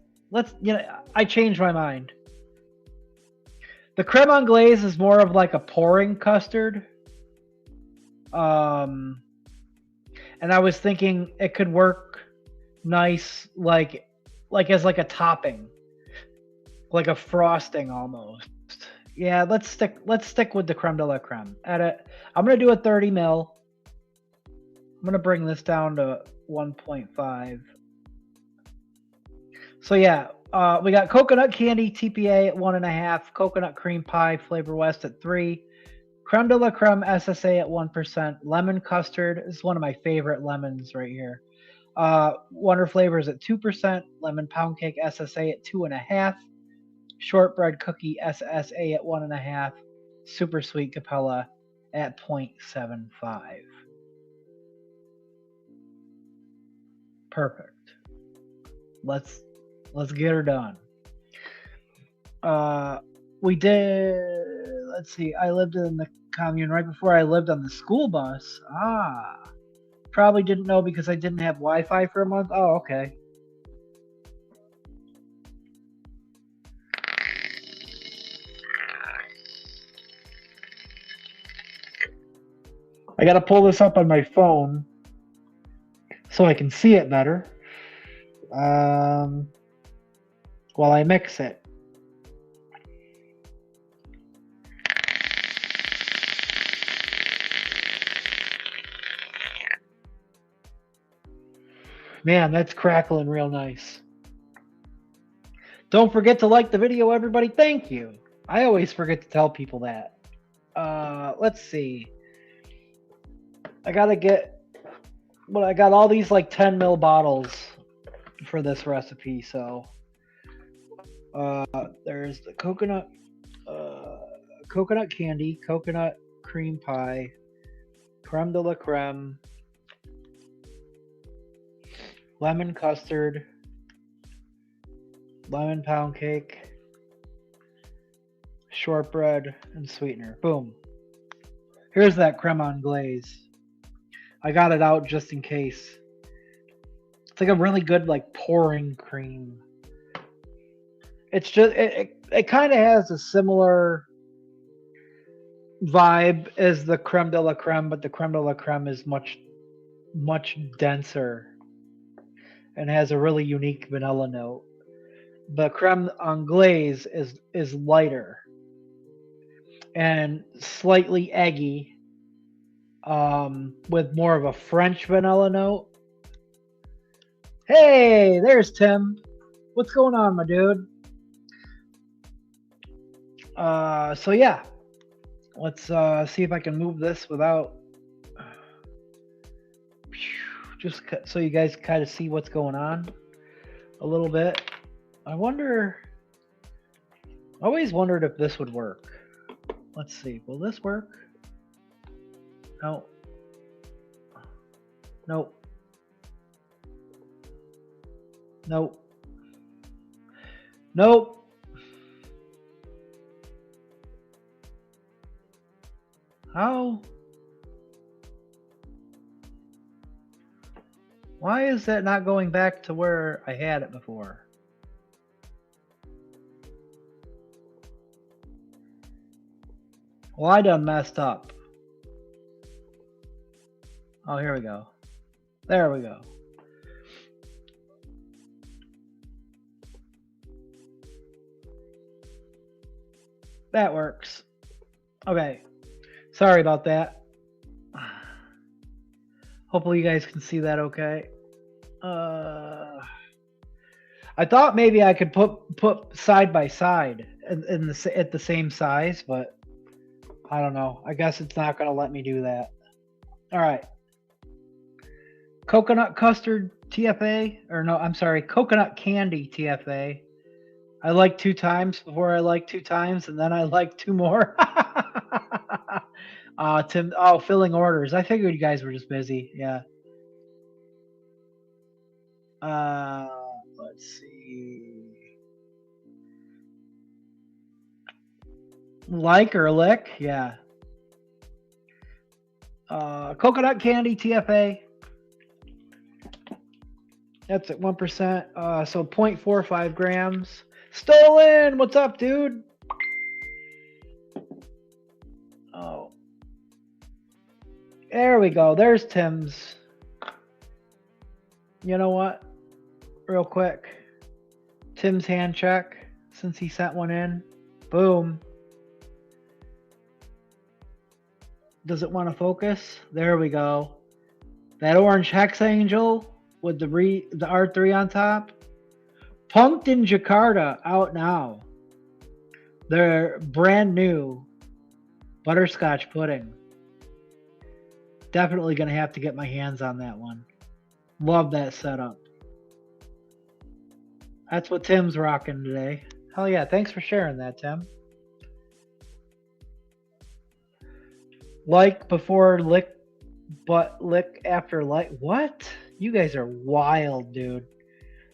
I changed my mind. The creme anglaise is more of like a pouring custard. And I was thinking it could work nice like as like a topping. Like a frosting almost. Yeah, let's stick with the creme de la creme. I'm gonna do a 30 ml. I'm gonna bring this down to 1.5. So yeah, we got coconut candy TPA at 1.5, coconut cream pie Flavor West at 3, creme de la creme SSA at 1%, lemon custard is one of my favorite lemons right here. Wonder Flavors at 2%, lemon pound cake SSA at 2.5. Shortbread cookie SSA at 1.5, super sweet Capella at 0.75. Perfect. Let's get her done. We did. Let's see. I lived in the commune right before I lived on the school bus. Probably didn't know because I didn't have Wi-Fi for a month. Oh, okay. I got to pull this up on my phone so I can see it better while I mix it. Man, that's crackling real nice. Don't forget to like the video, everybody. Thank you. I always forget to tell people that. Let's see. I got all these like 10 ml bottles for this recipe. So there's the coconut candy, coconut cream pie, creme de la creme, lemon custard, lemon pound cake, shortbread, and sweetener. Boom. Here's that creme anglaise. I got it out just in case. It's like a really good like pouring cream. It's just it kind of has a similar vibe as the creme de la creme, but the creme de la creme is much denser and has a really unique vanilla note. The creme anglaise is lighter and slightly eggy, with more of a French vanilla note. Hey, there's Tim. What's going on, my dude? So yeah, let's see if I can move this without, just so you guys kind of see what's going on a little bit. I always wondered if this would work. Let's see, will this work? No. Nope. Nope. Nope. How? Why is that not going back to where I had it before? Well, I done messed up. Oh, here we go. There we go. That works. Okay. Sorry about that. Hopefully you guys can see that okay. I thought maybe I could put side by side at the same size, but I don't know. I guess it's not going to let me do that. All right. Coconut custard TFA, or no, I'm sorry, coconut candy TFA. I like 2 times before I like 2 times, and then I like 2 more. Tim, filling orders. I figured you guys were just busy. Yeah. Let's see. Like or lick? Yeah. Coconut candy TFA. That's at 1%. So 0.45 grams. Stolen! What's up, dude? Oh. There we go. There's Tim's. You know what? Real quick. Tim's hand check, since he sent one in. Boom. Does it want to focus? There we go. That orange hex angel with the R3 on top. Punked in Jakarta, out now. They're brand new butterscotch pudding. Definitely going to have to get my hands on that one. Love that setup. That's what Tim's rocking today. Hell yeah, thanks for sharing that, Tim. Like before lick, but lick after like. What? You guys are wild, dude.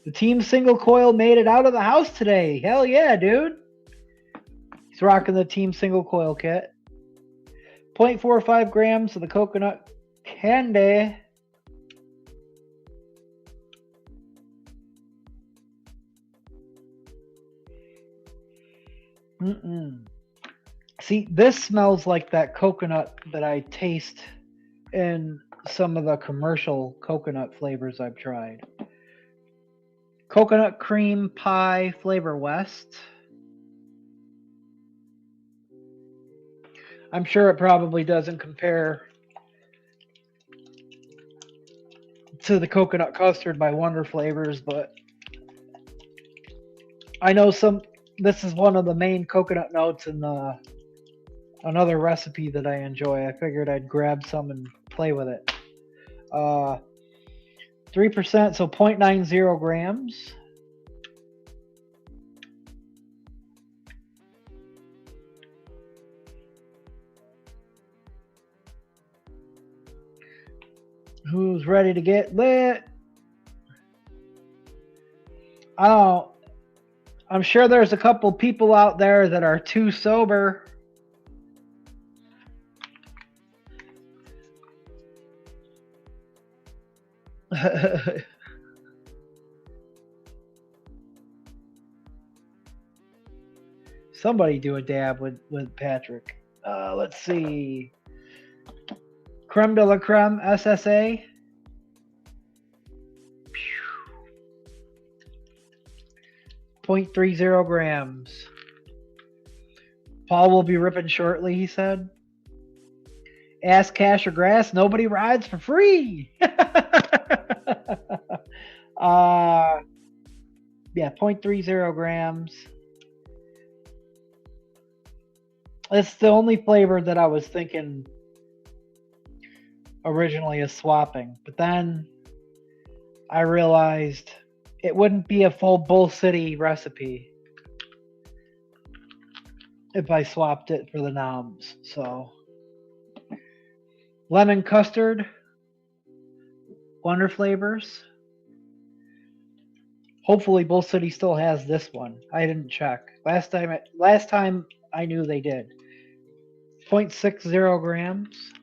The team single coil made it out of the house today. Hell yeah, dude. He's rocking the team single coil kit. 0.45 grams of the coconut candy. See, this smells like that coconut that I taste in some of the commercial coconut flavors I've tried. Coconut cream pie flavor West. I'm sure it probably doesn't compare to the coconut custard by Wonder Flavors, but I know this is one of the main coconut notes in another recipe that I enjoy. I figured I'd grab some and play with it. 3%, so 0.90 grams. Who's ready to get lit? Oh, I'm sure there's a couple people out there that are too sober. Somebody do a dab with Patrick. Let's see. Creme de la creme SSA. 0.30 grams. Paul will be ripping shortly, he said. Ass, cash, or grass, nobody rides for free. Yeah, 0.30 grams. It's the only flavor that I was thinking originally of swapping. But then I realized it wouldn't be a full Bull City recipe if I swapped it for the noms. So, lemon custard, Wonder Flavors. Hopefully Bull City still has this one. I didn't check. Last time I knew they did. 0.60 grams.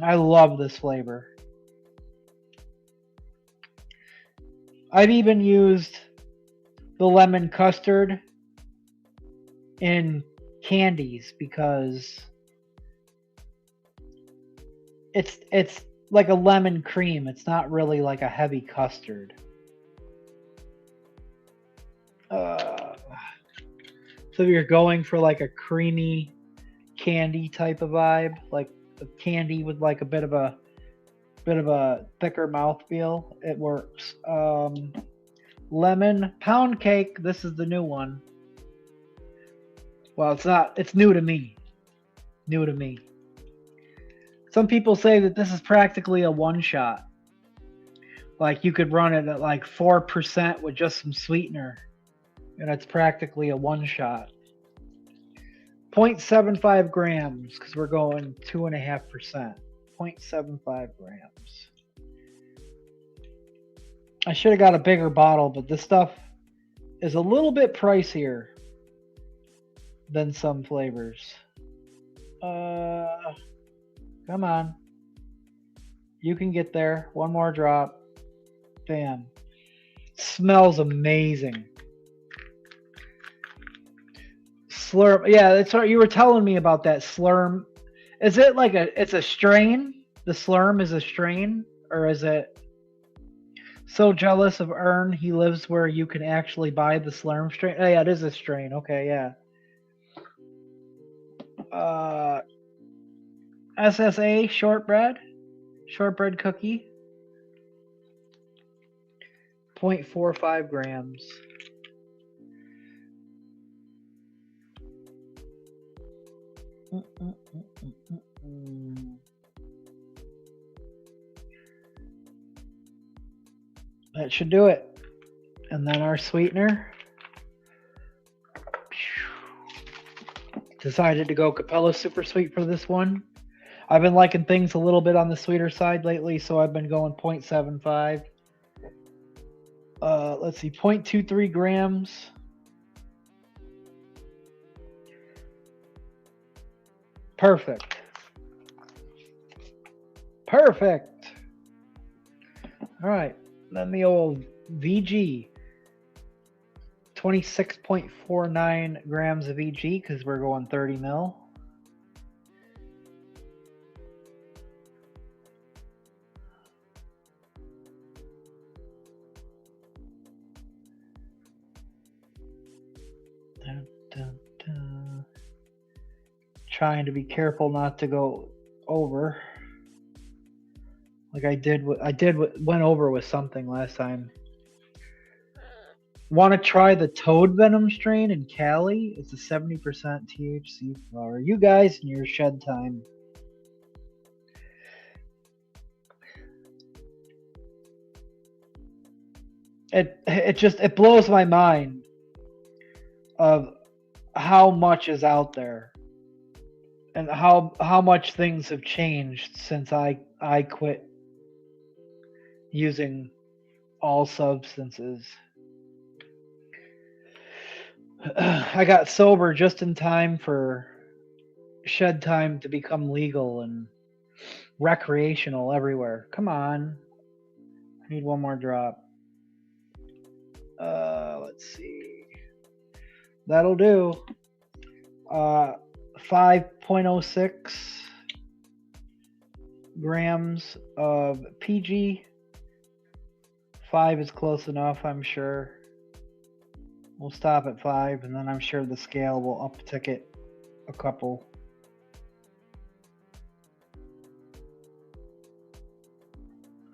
I love this flavor. I've even used the lemon custard in candies because it's like a lemon cream. It's not really like a heavy custard. So you're going for like a creamy candy type of vibe, like a candy with like a bit of a thicker mouthfeel, it works. Lemon pound cake. This is the new one. Well, it's not. It's new to me. New to me. Some people say that this is practically a one-shot. Like you could run it at like 4% with just some sweetener, and it's practically a one-shot. 0.75 grams because we're going 2.5%. 0.75 grams. I should have got a bigger bottle, but this stuff is a little bit pricier than some flavors. Come on. You can get there. One more drop. Bam. Smells amazing. Slurm. Yeah, that's what you were telling me about that slurm. Is it like it's a strain? The slurm is a strain? Or is it so jealous of Ern he lives where you can actually buy the slurm strain? Oh, yeah, it is a strain. Okay, yeah. SSA shortbread cookie. 0.45 grams. That should do it. And then our sweetener. Decided to go Capella Super Sweet for this one. I've been liking things a little bit on the sweeter side lately, so I've been going 0.75. Let's see, 0.23 grams. Perfect. Perfect. All right. Then the old VG. 26.49 grams of VG because we're going 30 mil. Dun, dun, dun. Trying to be careful not to go over. Like I went over with something last time. Want to try the toad venom strain in Cali? It's a 70% THC flower. You guys in your shed time. It blows my mind of how much is out there and how much things have changed since I quit using all substances. I got sober just in time for shed time to become legal and recreational everywhere. Come on. I need one more drop. Let's see. That'll do. 5.06 grams of PG. 5 is close enough, I'm sure. We'll stop at 5, and then I'm sure the scale will uptick it a couple.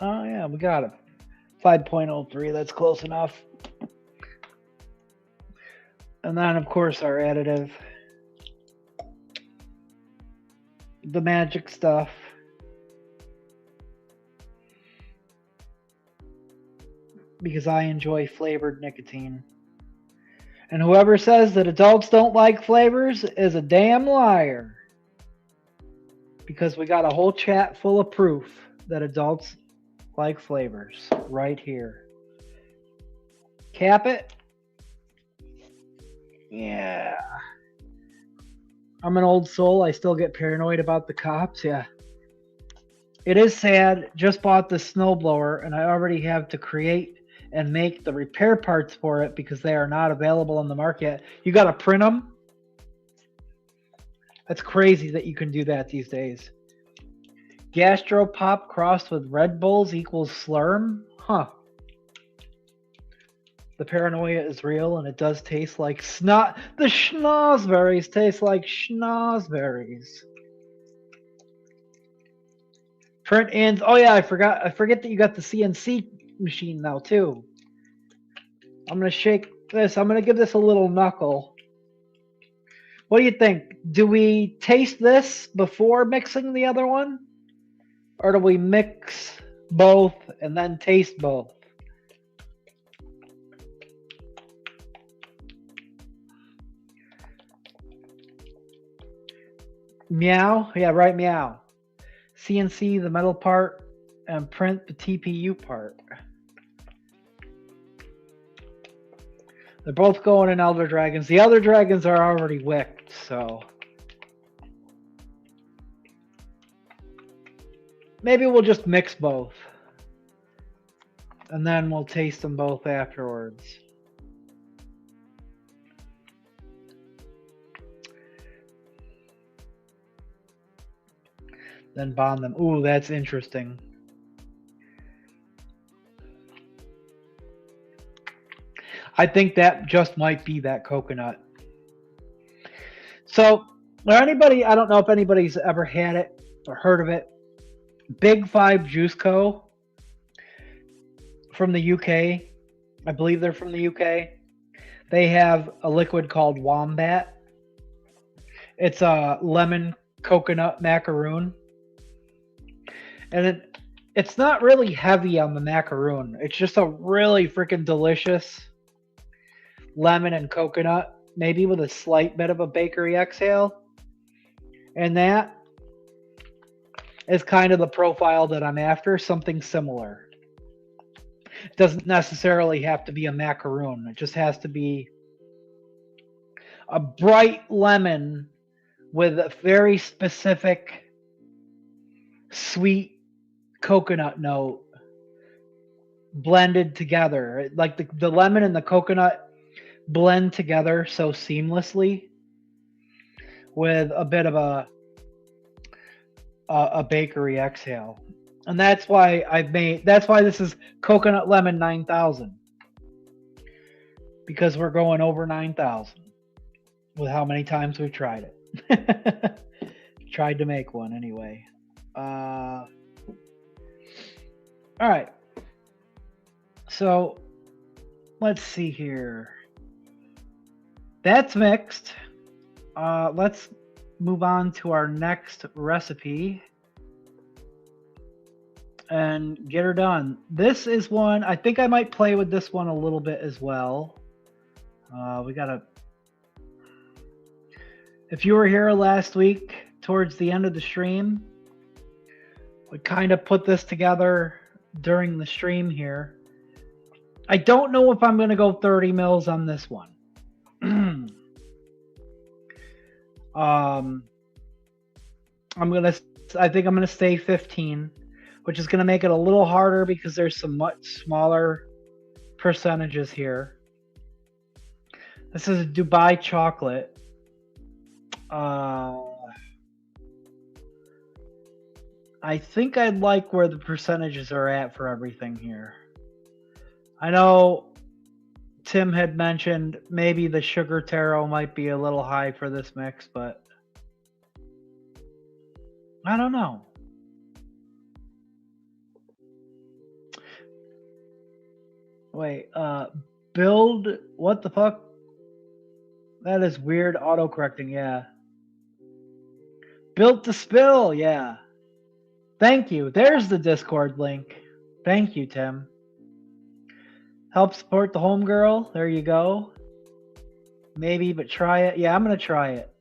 Oh yeah, we got it. 5.03, that's close enough. And then of course our additive. The magic stuff. Because I enjoy flavored nicotine. And whoever says that adults don't like flavors is a damn liar. Because we got a whole chat full of proof that adults like flavors right here. Cap it. Yeah. I'm an old soul. I still get paranoid about the cops. Yeah. It is sad. Just bought the snowblower and I already have to create and make the repair parts for it because they are not available on the market yet. You got to print them. That's crazy that you can do that these days. Gastropop crossed with Red Bulls equals Slurm? Huh. The paranoia is real and it does taste like snot. The schnozberries taste like schnozberries. Print ends. Oh yeah, I forget that you got the CNC machine now too. I'm gonna shake this. I'm gonna give this a little knuckle. What do you think? Do we taste this before mixing the other one? Or do we mix both and then taste both? Meow? Yeah, right, meow. CNC the metal part and print the TPU part. They're both going in Elder Dragons. The Elder Dragons are already wicked, so maybe we'll just mix both. And then we'll taste them both afterwards. Then bond them. Ooh, that's interesting. I think that just might be that coconut. So, anybody, I don't know if anybody's ever had it or heard of it. Big Five Juice Co. from the UK. I believe they're from the UK. They have a liquid called Wombat. It's a lemon coconut macaroon. And it's not really heavy on the macaroon. It's just a really freaking delicious lemon and coconut, maybe with a slight bit of a bakery exhale. And that is kind of the profile that I'm after, something similar. It doesn't necessarily have to be a macaroon. It just has to be a bright lemon with a very specific sweet coconut note blended together. Like the lemon and the coconut blend together so seamlessly with a bit of a bakery exhale. And that's why that's why this is Coconut Lemon 9000. Because we're going over 9,000 with how many times we've tried it. Tried to make one anyway. All right. So let's see here. That's mixed. Let's move on to our next recipe and get her done. This is one, I think I might play with this one a little bit as well. We gotta, if you were here last week towards the end of the stream, we kind of put this together during the stream here. I don't know if I'm going to go 30 mils on this one. I think I'm going to stay 15, which is going to make it a little harder because there's some much smaller percentages here. This is Dubai chocolate. I think I'd like where the percentages are at for everything here. I know Tim had mentioned maybe the sugar taro might be a little high for this mix, but I don't know. Wait, build, what the fuck? That is weird autocorrecting, yeah. Built to spill, yeah. Thank you. There's the Discord link. Thank you, Tim. Help support the homegirl. There you go. Maybe, but try it. Yeah, I'm going to try it.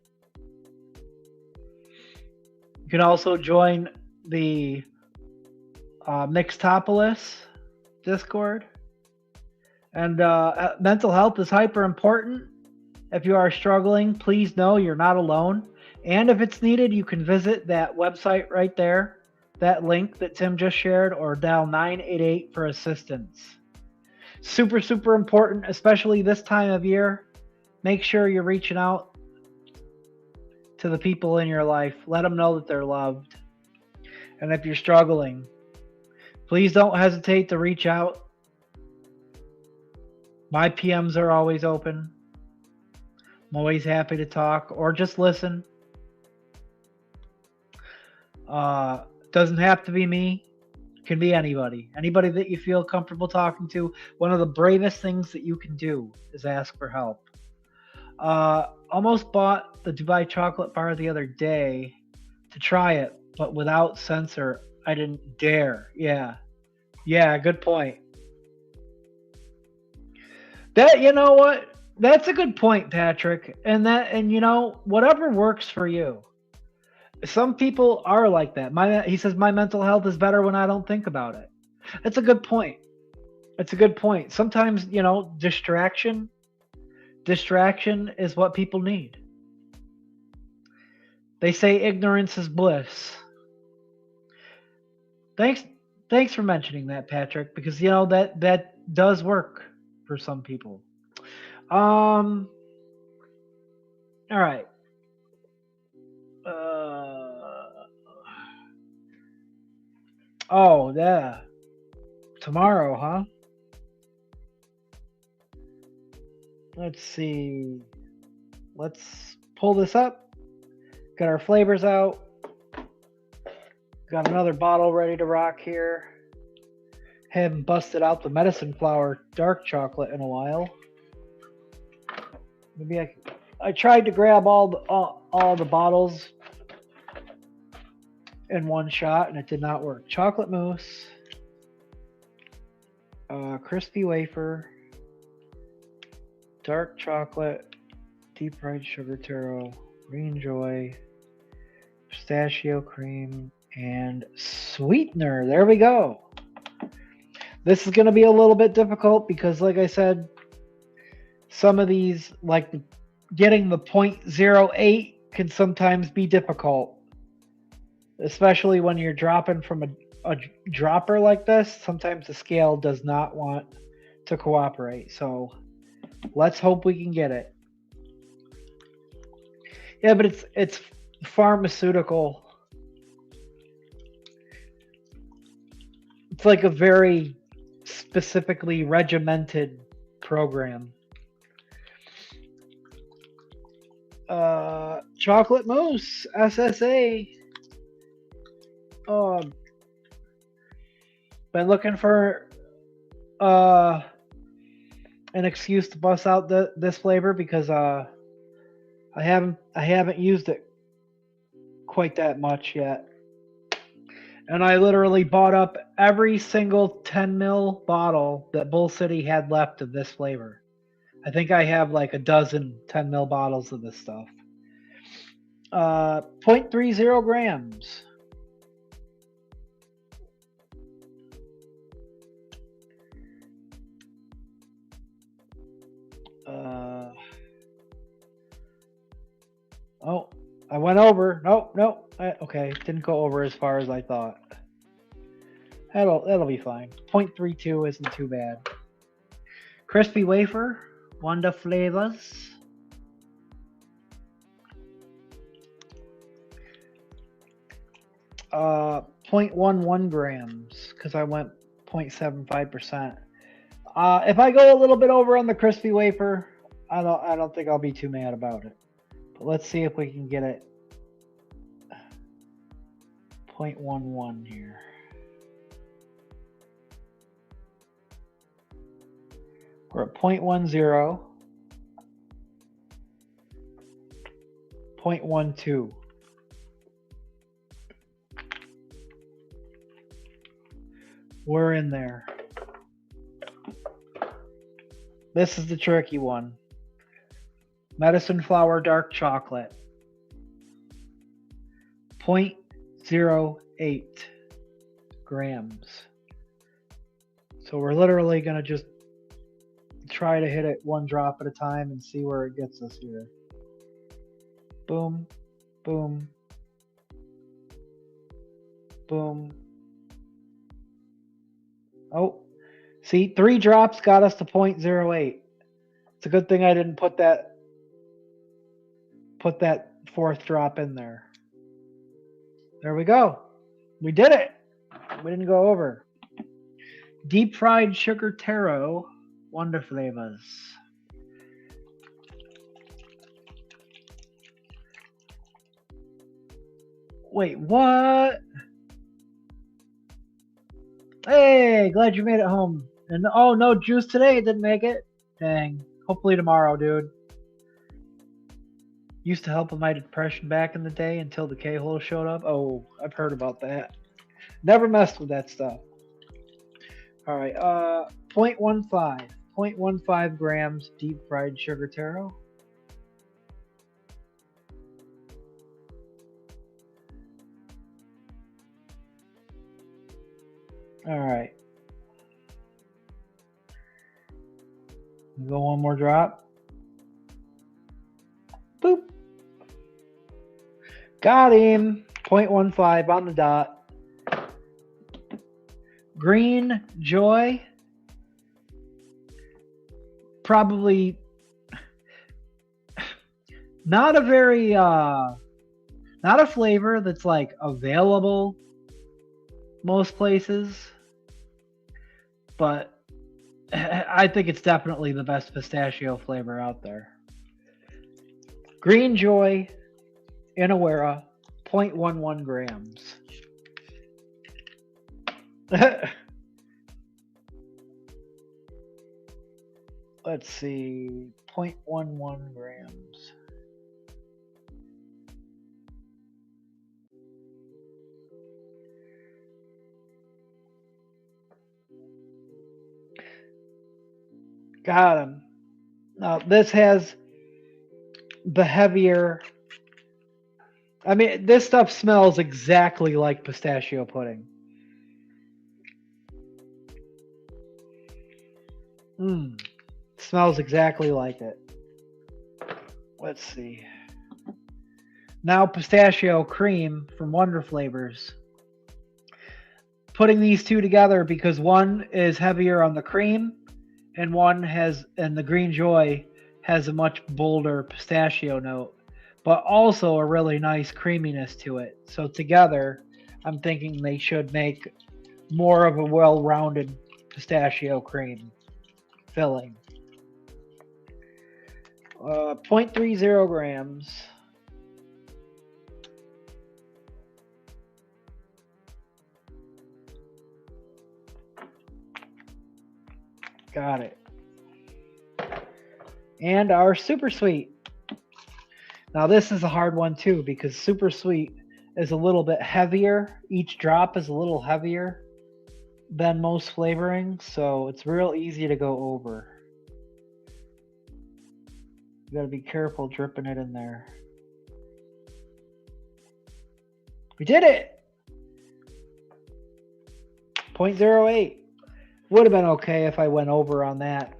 You can also join the Mixtopolis Discord. And mental health is hyper important. If you are struggling, please know you're not alone. And if it's needed, you can visit that website right there, that link that Tim just shared, or dial 988 for assistance. Super, super important, especially this time of year. Make sure you're reaching out to the people in your life. Let them know that they're loved. And if you're struggling, please don't hesitate to reach out. My PMs are always open. I'm always happy to talk or just listen. Doesn't have to be me. It can be anybody. Anybody that you feel comfortable talking to. One of the bravest things that you can do is ask for help. Almost bought the Dubai chocolate bar the other day to try it, but without censor, I didn't dare. Yeah, good point. That, you know what? That's a good point, Patrick. And you know, whatever works for you. Some people are like that. He says my mental health is better when I don't think about it. That's a good point. It's a good point. Sometimes, you know, distraction is what people need. They say ignorance is bliss. Thanks for mentioning that, Patrick, because you know that does work for some people. All right. Oh, yeah. Tomorrow, huh? Let's see. Let's pull this up. Got our flavors out. Got another bottle ready to rock here. Haven't busted out the medicine flower dark chocolate in a while. Maybe I tried to grab all the bottles in one shot, and it did not work. Chocolate mousse, crispy wafer, dark chocolate, deep fried sugar taro, green joy, pistachio cream, and sweetener. There we go. This is going to be a little bit difficult because, like I said, some of these, like getting the 0.08 can sometimes be difficult. Especially when you're dropping from a dropper like this, sometimes the scale does not want to cooperate. So let's hope we can get it. Yeah, but it's pharmaceutical. It's like a very specifically regimented program. Chocolate mousse, SSA. Been looking for an excuse to bust out this flavor because I haven't used it quite that much yet, and I literally bought up every single 10 ml bottle that Bull City had left of this flavor. I think I have like a dozen 10 ml bottles of this stuff. 0.30 grams. Oh, I went over. No. Okay, didn't go over as far as I thought. That'll be fine. 0.32 isn't too bad. Crispy wafer, Wanda flavors. 0.11 grams because I went 0.75%. If I go a little bit over on the crispy wafer, I don't think I'll be too mad about it. But let's see if we can get it 0.11 here. We're at 0.10, 0.12. We're in there. This is the tricky one. Medicine flower dark chocolate. 0.08 grams. So we're literally going to just try to hit it one drop at a time and see where it gets us here. Boom, boom, boom. Oh, see, 3 drops got us to 0.08. It's a good thing I didn't put that 4th drop in there. There we go. We did it. We didn't go over. Deep fried sugar taro, Wonder Flavors. Wait, what? Hey, glad you made it home. And oh, no juice today. Didn't make it. Dang. Hopefully tomorrow, dude. Used to help with my depression back in the day until the K-hole showed up. Oh, I've heard about that. Never messed with that stuff. All right, 0.15 grams deep fried sugar taro. All right. Go one more drop. Boop. Got him. 0.15 on the dot. Green Joy. Probably not a very not a flavor that's like available most places, but I think it's definitely the best pistachio flavor out there. Green Joy Inawera, 0.11 grams. Let's see, 0.11 grams. Got him. Now this has the heavier. I mean, this stuff smells exactly like pistachio pudding. Smells exactly like it. Let's see. Now pistachio cream from Wonder Flavors. Putting these two together because one is heavier on the cream and the Green Joy has a much bolder pistachio note, but also a really nice creaminess to it. So together, I'm thinking they should make more of a well-rounded pistachio cream filling. 0.30 grams. Got it. And our super sweet. Now this is a hard one too because super sweet is a little bit heavier. Each drop is a little heavier than most flavorings, so it's real easy to go over. You gotta be careful dripping it in there. We did it! 0.08. Would have been okay if I went over on that.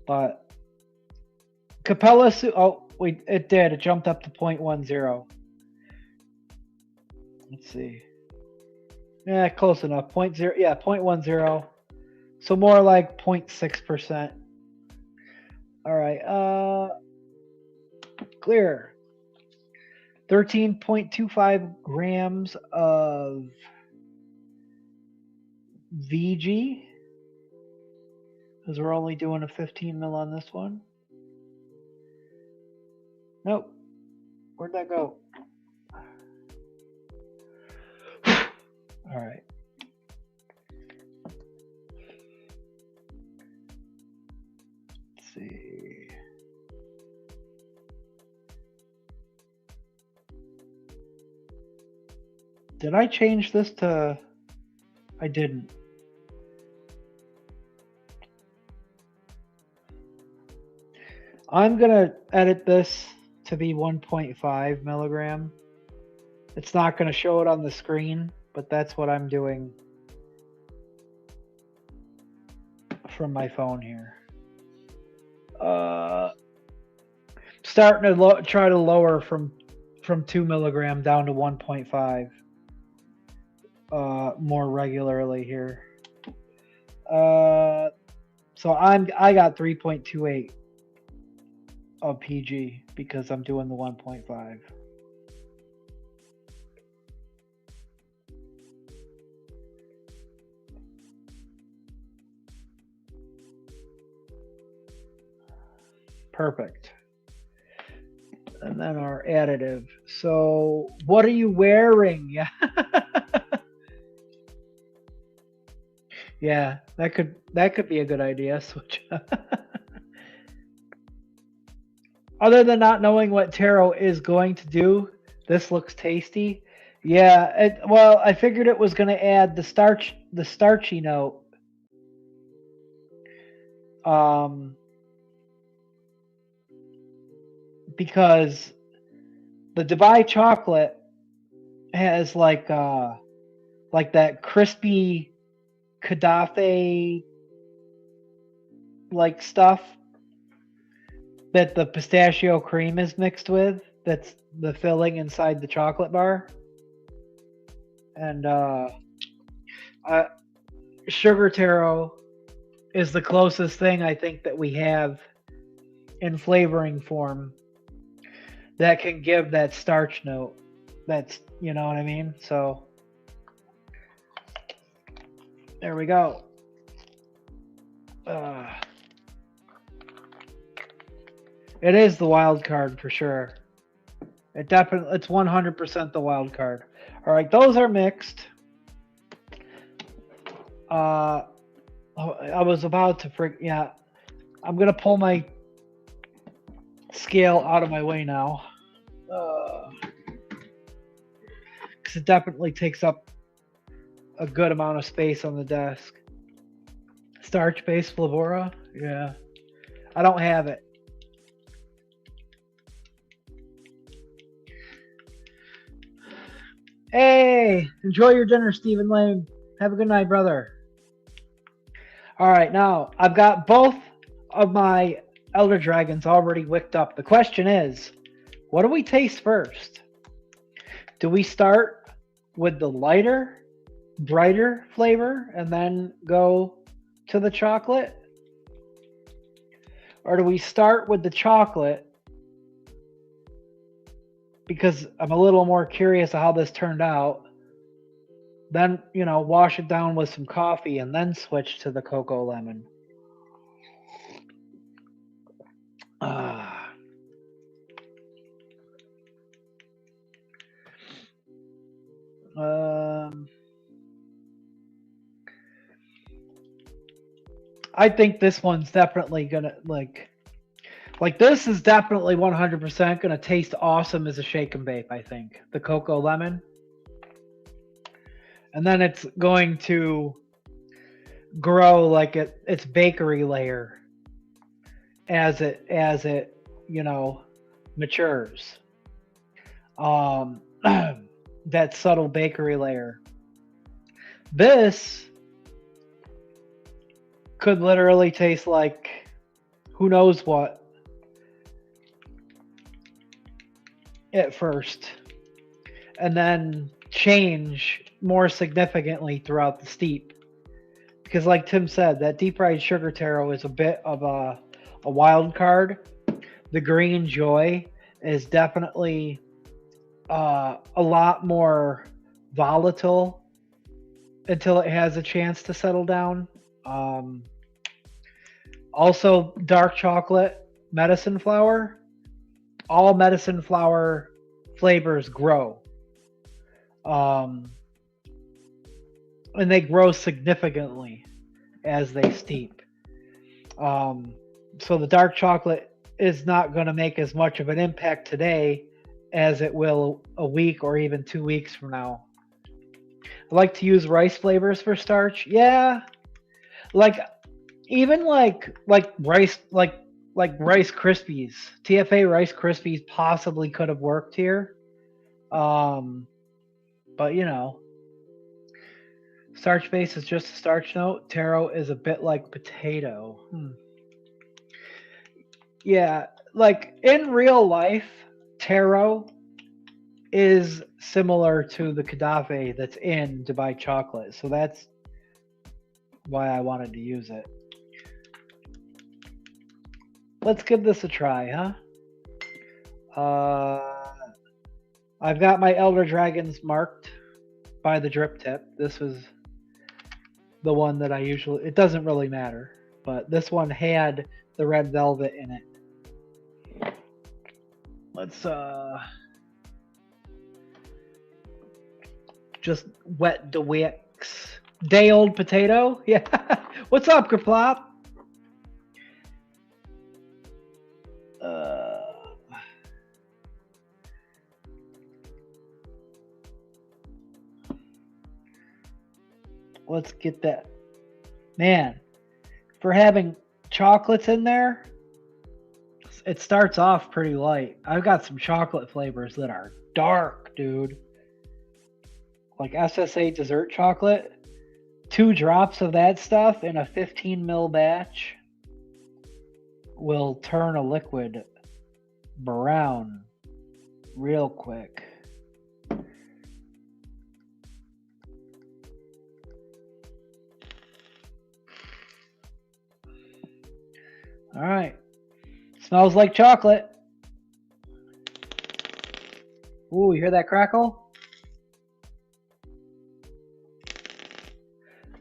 But Capella, it did. It jumped up to 0.10. Let's see. Yeah, close enough. 0.0. Yeah, 0.10. So more like 0.6%. All right. Clear. 13.25 grams of VG, because we're only doing a 15 mil on this one. Nope. Where'd that go? All right. Let's see. Did I change this to... I didn't. I'm going to edit this to be 1.5 milligram. It's not going to show it on the screen, but that's what I'm doing from my phone here. Starting to try to lower from 2 milligram down to 1.5 more regularly here. So I got 3.28 of PG because I'm doing the 1.5. Perfect. And then our additive. So what are you wearing? Yeah. Yeah, that could be a good idea. Switch. Other than not knowing what taro is going to do, this looks tasty. Yeah, well, I figured it was going to add the starchy note. Because the Dubai chocolate has like that crispy Kadafe like stuff that the pistachio cream is mixed with. That's the filling inside the chocolate bar. And sugar taro is the closest thing I think that we have in flavoring form that can give that starch note. That's, you know what I mean? So there we go. It is the wild card for sure. It's 100% the wild card. All right, those are mixed. I was about to yeah. I'm gonna pull my scale out of my way now, because it definitely takes up a good amount of space on the desk. Starch-based Flavora? Yeah. I don't have it. Hey, enjoy your dinner, Stephen Lane. Have a good night, brother. All right, now I've got both of my Elder Dragons already wicked up. The question is, what do we taste first? Do we start with the lighter, brighter flavor and then go to the chocolate? Or do we start with the chocolate, because I'm a little more curious of how this turned out, then, you know, wash it down with some coffee and then switch to the cocoa lemon? I think this one's definitely gonna like this is definitely 100% gonna taste awesome as a shake and bake. I think the cocoa lemon, and then it's going to grow like its bakery layer as it you know matures. That subtle bakery layer. This could literally taste like who knows what at first, and then change more significantly throughout the steep. Because like Tim said, that deep fried sugar taro is a bit of a wild card. The green joy is definitely a lot more volatile until it has a chance to settle down. Um, Also, dark chocolate, medicine flower. All medicine flower flavors grow. Um, and they grow significantly as they steep. Um, so the dark chocolate is not going to make as much of an impact today as it will a week or even 2 weeks from now. I like to use rice flavors for starch. Yeah, like even like rice like Rice Krispies. TFA Rice Krispies possibly could have worked here. Um, but you know, starch base is just a starch note. Taro is a bit like potato. Yeah, like in real life, taro is similar to the Kadafe that's in Dubai chocolate. So that's why I wanted to use it. Let's give this a try, huh? I've got my Elder Dragons marked by the drip tip. This was the one that I usually, it doesn't really matter, but this one had the red velvet in it. Let's just wet the wicks. Day old potato? Yeah. What's up, Kerplop? Let's get that. Man, for having chocolates in there, it starts off pretty light. I've got some chocolate flavors that are dark, dude. Like SSA dessert chocolate. 2 drops of that stuff in a 15 ml batch will turn a liquid brown real quick. All right. Smells like chocolate. Ooh, you hear that crackle?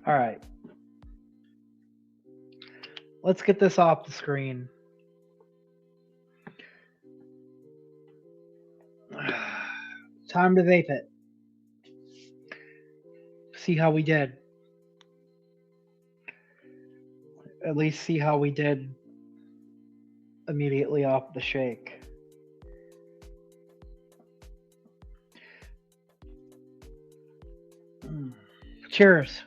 All right. Let's get this off the screen. Time to vape it. See how we did. At least see how we did immediately off the shake. Cheers.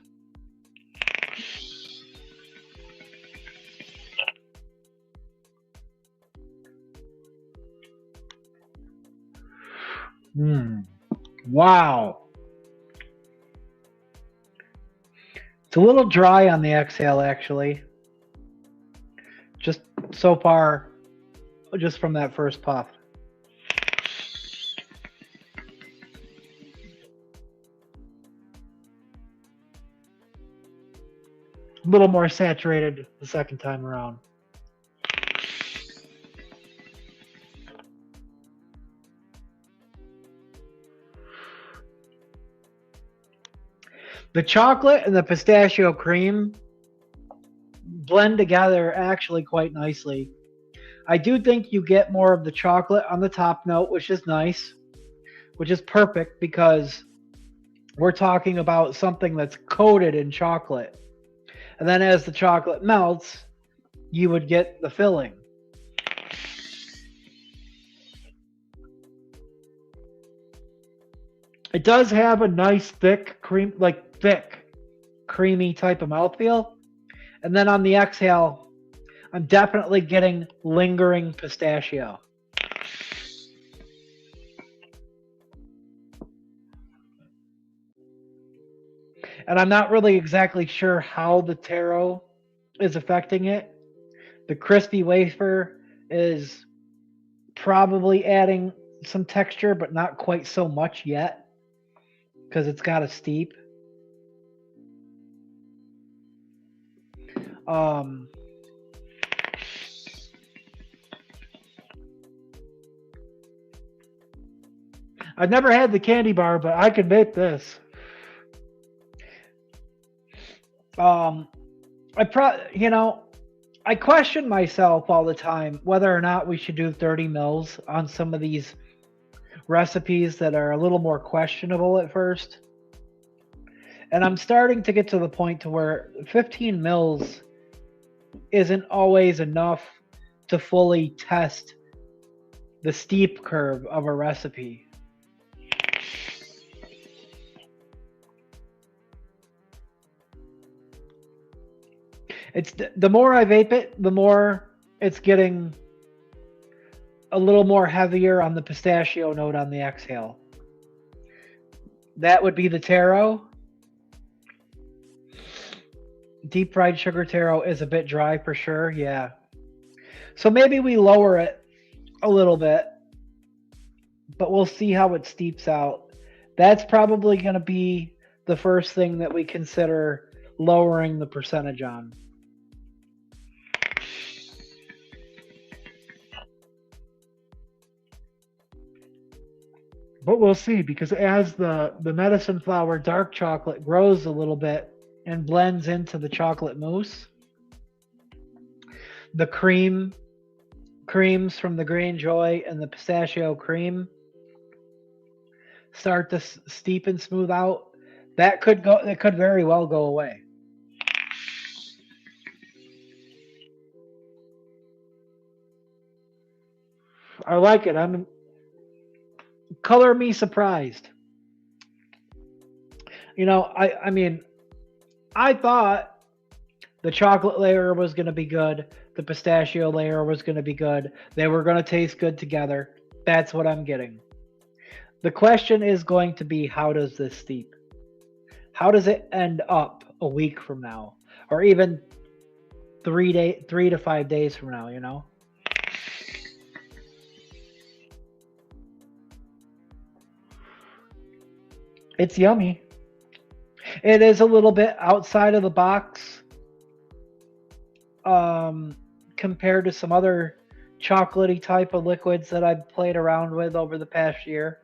Wow. It's a little dry on the exhale, actually. Just so far, just from that first puff. A little more saturated the second time around. The chocolate and the pistachio cream blend together actually quite nicely. I do think you get more of the chocolate on the top note, which is nice, which is perfect because we're talking about something that's coated in chocolate. And then as the chocolate melts, you would get the filling. It does have a nice thick cream, like thick, creamy type of mouthfeel. And then on the exhale, I'm definitely getting lingering pistachio. And I'm not really exactly sure how the taro is affecting it. The crispy wafer is probably adding some texture, but not quite so much yet because it's got a steep. I've never had the candy bar, but I could make this. I question myself all the time whether or not we should do 30 mils on some of these recipes that are a little more questionable at first. And I'm starting to get to the point to where 15 mils isn't always enough to fully test the steep curve of a recipe. It's the more I vape it, the more it's getting a little more heavier on the pistachio note on the exhale. That would be the taro. Deep fried sugar taro is a bit dry for sure, yeah. So maybe we lower it a little bit, but we'll see how it steeps out. That's probably going to be the first thing that we consider lowering the percentage on. But we'll see, because as the medicine flower dark chocolate grows a little bit and blends into the chocolate mousse, the creams from the Green Joy and the pistachio cream start to steep and smooth out. That could very well go away. I like it. Color me surprised. I mean, I thought the chocolate layer was going to be good. The pistachio layer was going to be good. They were going to taste good together. That's what I'm getting. The question is going to be, how does this steep? How does it end up a week from now? Or even 3 to 5 days from now, It's yummy. It is a little bit outside of the box compared to some other chocolatey type of liquids that I've played around with over the past year.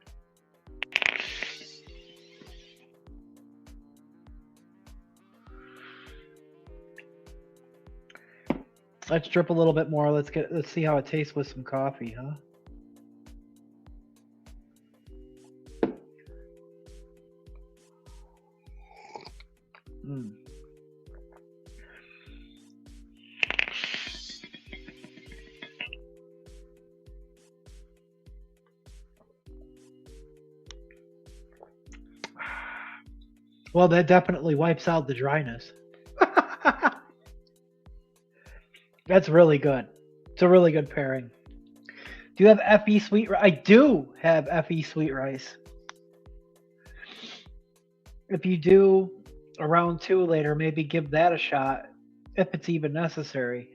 Let's drip a little bit more. Let's see how it tastes with some coffee, huh? Mm. Well, that definitely wipes out the dryness. That's really good. It's a really good pairing. Do you have FE sweet rice? I do have FE sweet rice. If you do a round 2 later, maybe give that a shot if it's even necessary.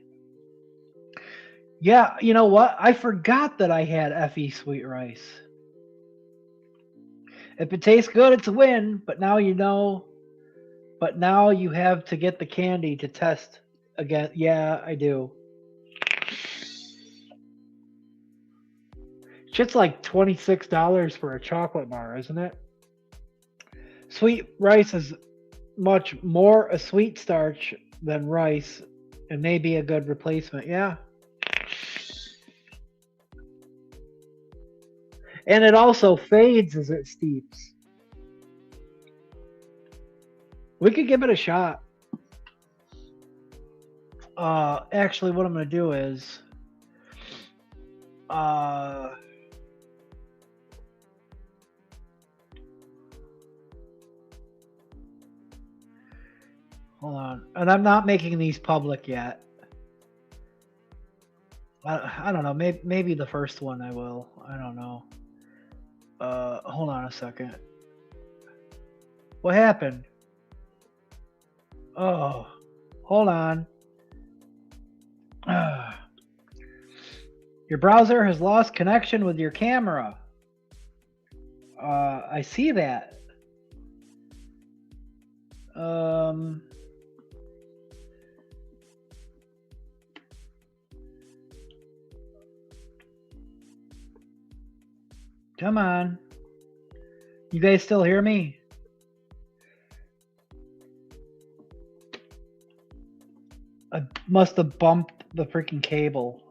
Yeah, you know what? I forgot that I had FE sweet rice. If it tastes good, it's a win, but now you know. But now you have to get the candy to test again. Yeah, I do. Shit's like $26 for a chocolate bar, isn't it? Sweet rice is much more a sweet starch than rice and may be a good replacement. Yeah. And it also fades as it steeps. We could give it a shot. Actually, what I'm going to do is hold on. And I'm not making these public yet. I don't know. Maybe the first one I will. I don't know. Hold on a second. What happened? Oh, hold on. Your browser has lost connection with your camera. I see that. Come on. You guys still hear me? I must have bumped the freaking cable.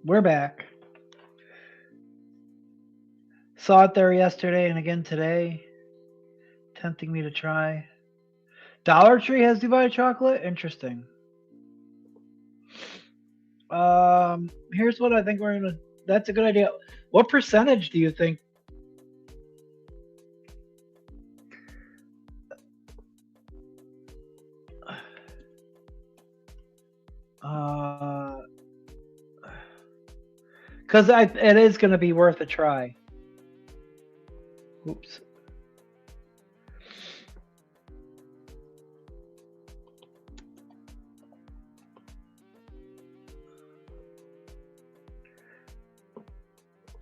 We're back. Saw it there yesterday and again today. Tempting me to try. Dollar Tree has Dubai chocolate? Interesting. Here's what I think we're gonna. That's a good idea. What percentage do you think? Because it is gonna be worth a try. Oops.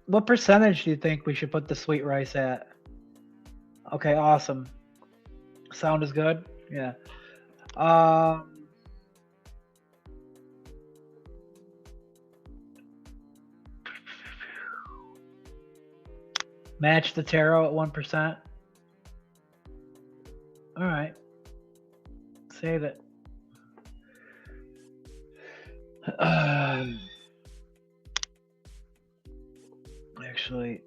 What percentage do you think we should put the sweet rice at? Okay, awesome. Sound is good? Yeah. Match the taro at 1%. All right. Save it. Actually,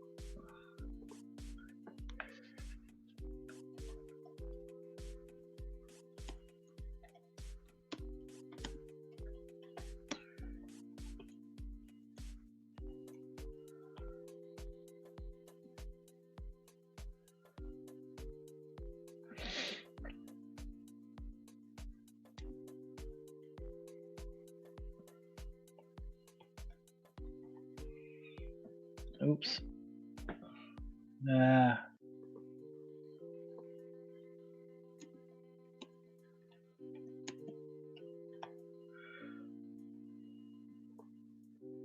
oops. Nah.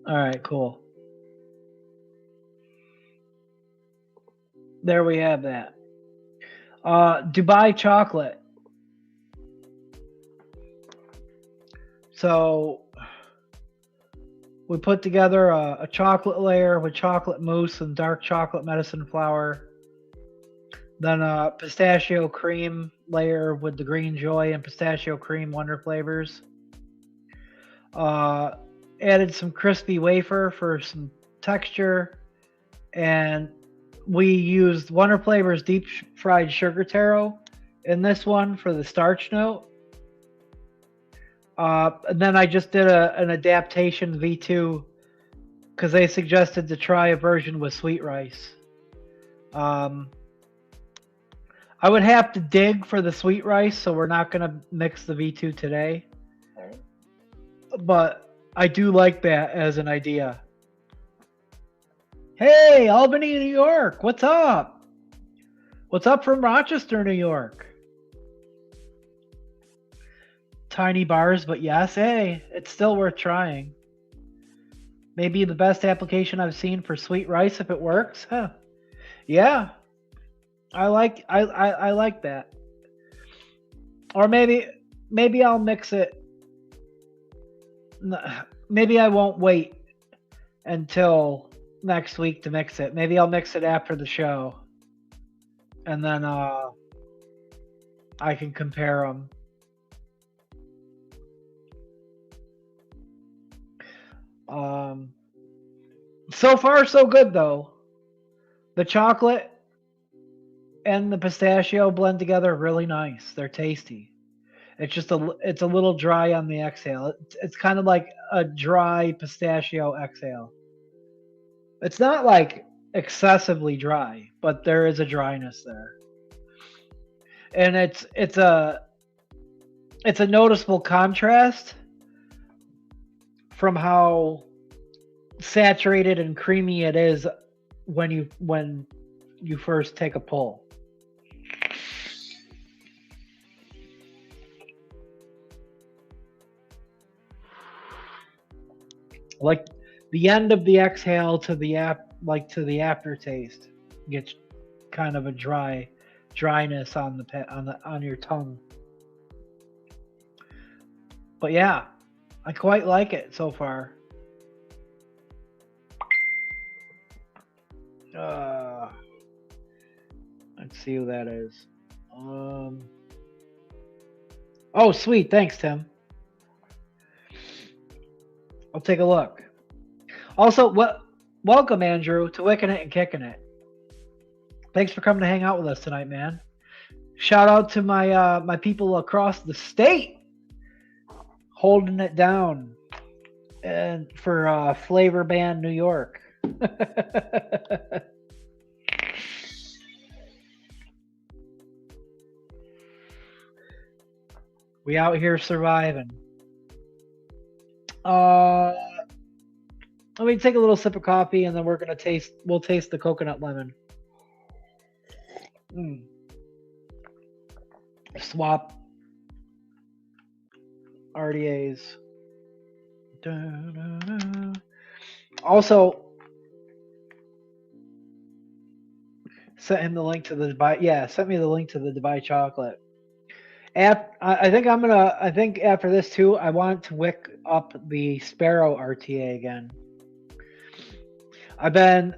All right, cool. There we have that. Dubai chocolate. So we put together a chocolate layer with chocolate mousse and dark chocolate medicine flour. Then a pistachio cream layer with the green joy and pistachio cream wonder flavors. Added some crispy wafer for some texture. And we used Wonder Flavors deep fried sugar taro in this one for the starch note. And then I just did an adaptation V2 because they suggested to try a version with sweet rice. I would have to dig for the sweet rice, so we're not going to mix the V2 today. But I do like that as an idea. Hey, Albany, New York. What's up? What's up from Rochester, New York? Tiny bars, but yes, hey, it's still worth trying. Maybe the best application I've seen for sweet rice if it works. Huh. Yeah. I like that. Or maybe I'll mix it. Maybe I won't wait until next week to mix it. Maybe I'll mix it after the show. And then I can compare them. So far so good though. The chocolate and the pistachio blend together really nice. They're tasty. It's just it's a little dry on the exhale. It's kind of like a dry pistachio exhale. It's not like excessively dry, but there is a dryness there. And it's a noticeable contrast from how saturated and creamy it is when you first take a pull. Like the end of the exhale to the aftertaste gets kind of a dry dryness on on your tongue. But yeah, I quite like it so far. Let's see who that is. Oh, sweet. Thanks, Tim. I'll take a look. Also, welcome, Andrew, to Wickin It and Kickin It. Thanks for coming to hang out with us tonight, man. Shout out to my my people across the state holding it down, and for Flavor Band New York. We out here surviving. Let me take a little sip of coffee, and then we'll taste the coconut lemon. Swap RDAs. Also, sent him the link to the Dubai. Yeah, sent me the link to the Dubai chocolate. I think after this too, I want to wick up the Sparrow RTA again. I've been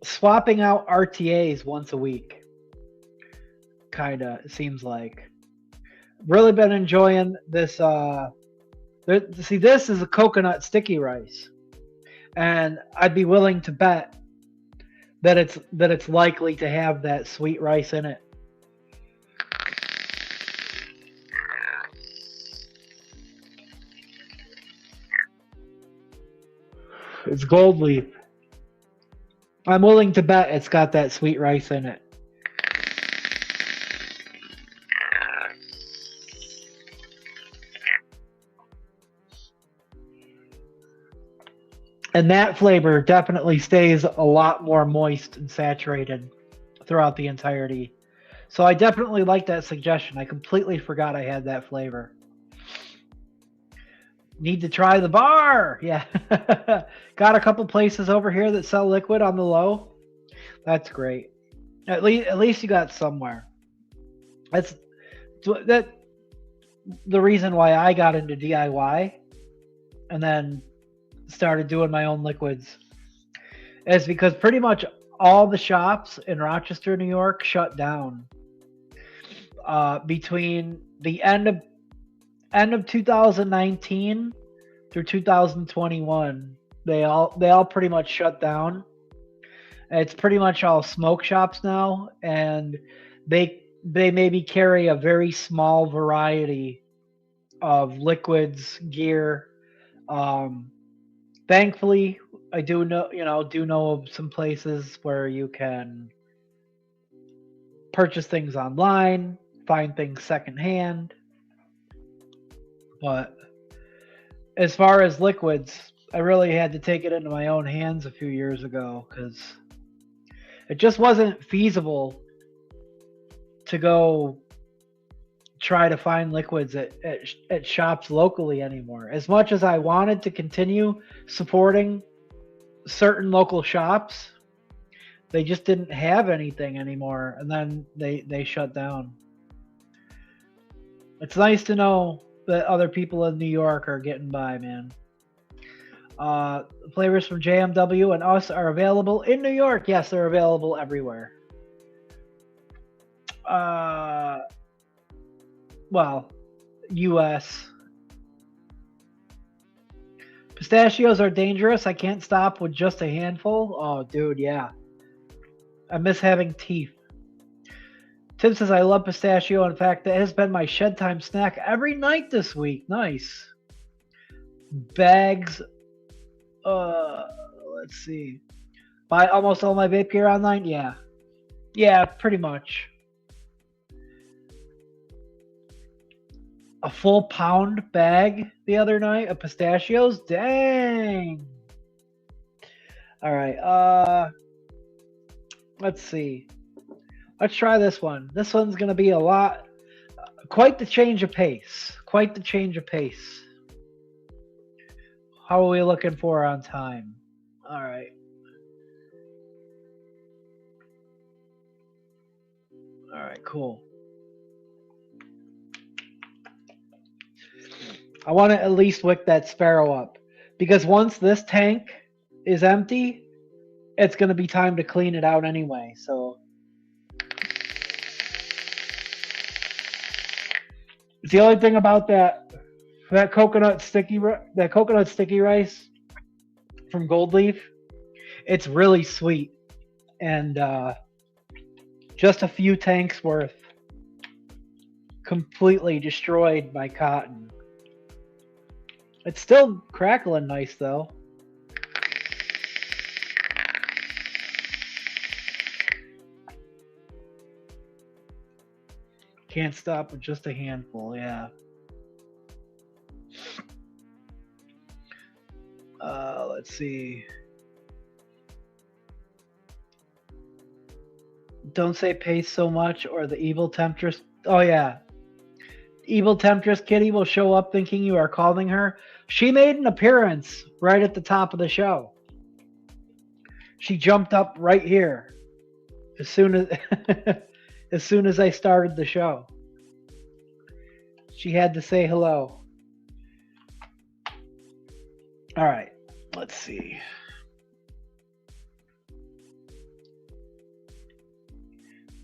swapping out RTAs once a week. Kinda, it seems like. Really been enjoying this. See, this is a coconut sticky rice, and I'd be willing to bet that it's likely to have that sweet rice in it. It's gold leaf. I'm willing to bet it's got that sweet rice in it. And that flavor definitely stays a lot more moist and saturated throughout the entirety. So I definitely like that suggestion. I completely forgot I had that flavor. Need to try the bar. Yeah. Got a couple places over here that sell liquid on the low. That's great. At least you got somewhere. That's the reason why I got into DIY and then started doing my own liquids is because pretty much all the shops in Rochester, New York shut down between the end of 2019 through 2021. They all pretty much shut down. It's pretty much all smoke shops now, and they maybe carry a very small variety of liquids, gear. Thankfully, I do know of some places where you can purchase things online, find things secondhand. But as far as liquids, I really had to take it into my own hands a few years ago because it just wasn't feasible to go try to find liquids at shops locally anymore. As much as I wanted to continue supporting certain local shops, they just didn't have anything anymore, and then they shut down. It's nice to know that other people in New York are getting by, man. Flavors from JMW and us are available in New York. Yes, they're available everywhere. Well, US. Pistachios are dangerous. I can't stop with just a handful. Oh, dude, yeah. I miss having teeth. Tim says, I love pistachio. In fact, that has been my shed time snack every night this week. Nice. Bags. Let's see. Buy almost all my vape gear online? Yeah. Yeah, pretty much. A full pound bag the other night of pistachios? Dang. All right. Let's see. Let's try this one. This one's going to be quite the change of pace. Quite the change of pace. How are we looking for on time? All right. All right, cool. I want to at least wick that sparrow up, because once this tank is empty, it's going to be time to clean it out anyway. So the only thing about that coconut sticky rice from Gold Leaf, it's really sweet, and just a few tanks worth completely destroyed my cotton. It's still crackling nice though. Can't stop with just a handful, yeah. Let's see. Don't say paste so much or the evil temptress. Oh yeah. Evil temptress Kitty will show up thinking you are calling her. She made an appearance right at the top of the show. She jumped up right here as soon as as soon as I started the show. She had to say hello. All right, let's see.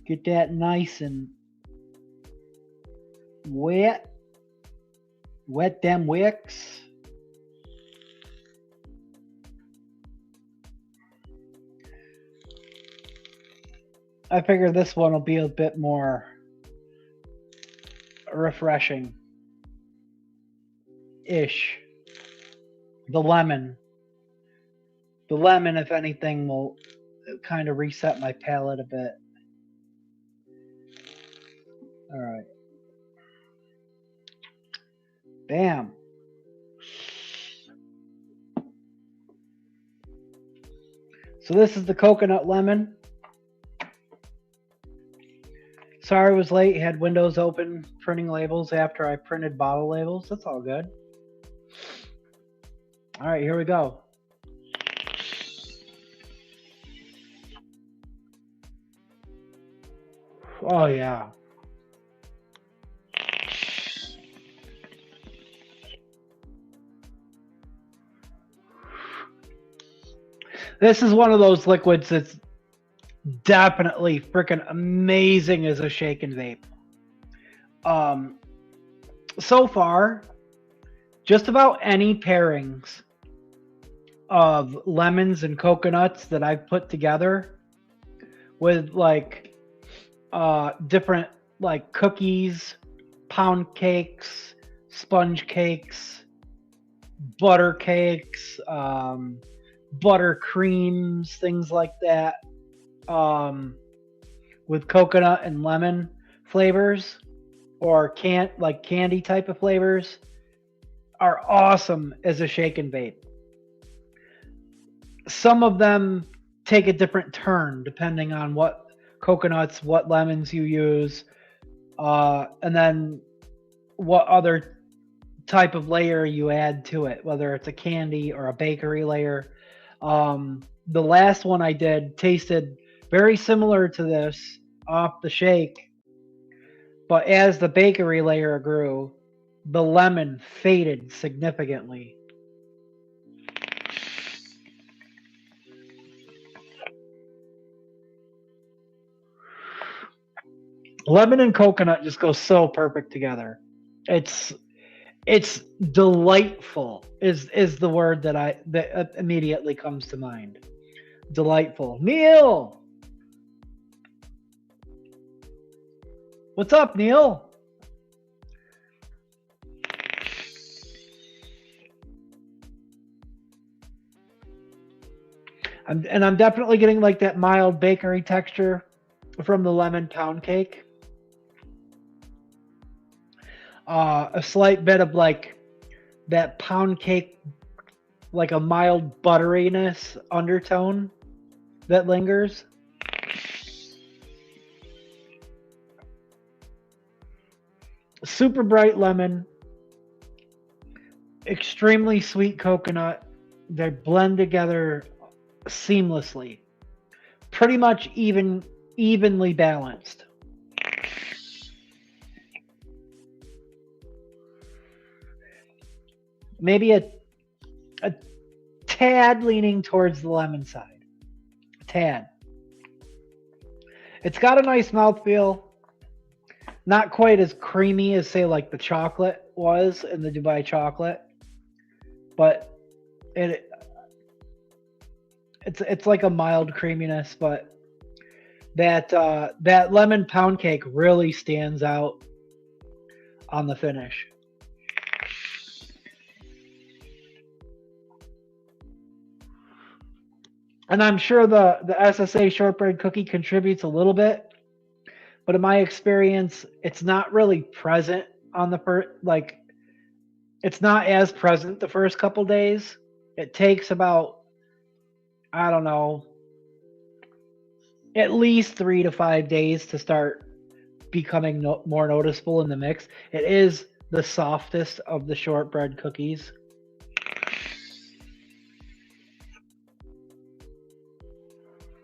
Get that nice and wet. Wet them wicks. I figure this one will be a bit more refreshing-ish. The lemon, if anything, will kind of reset my palate a bit. All right. Bam. So this is the coconut lemon. Sorry I was late. Had windows open printing labels after I printed bottle labels. That's all good. All right, here we go. Oh, yeah. This is one of those liquids that's definitely freaking amazing as a shake and vape. So far, just about any pairings of lemons and coconuts that I've put together with like different like cookies, pound cakes, sponge cakes, butter cakes, butter creams, things like that, with coconut and lemon flavors or candy type of flavors are awesome as a shake and vape. Some of them take a different turn depending on what coconuts, what lemons you use, and then what other type of layer you add to it, whether it's a candy or a bakery layer. The last one I did tasted very similar to this off the shake, but as the bakery layer grew, the lemon faded significantly. Lemon and coconut just go so perfect together. It's delightful is the word that immediately comes to mind. Delightful. Neil! What's up, Neil? I'm definitely getting like that mild bakery texture from the lemon pound cake. A slight bit of like that pound cake, like a mild butteriness undertone that lingers. Super bright lemon, extremely sweet coconut. They blend together seamlessly, pretty much evenly balanced. maybe a tad leaning towards the lemon side. A tad. It's got a nice mouthfeel. Not quite as creamy as, say, like the chocolate was in the Dubai chocolate, but it's like a mild creaminess. But that lemon pound cake really stands out on the finish. And I'm sure the SSA shortbread cookie contributes a little bit, but in my experience, it's not really present on the first, like, it's not as present the first couple days. It takes about, I don't know, at least 3 to 5 days to start becoming more noticeable in the mix. It is the softest of the shortbread cookies.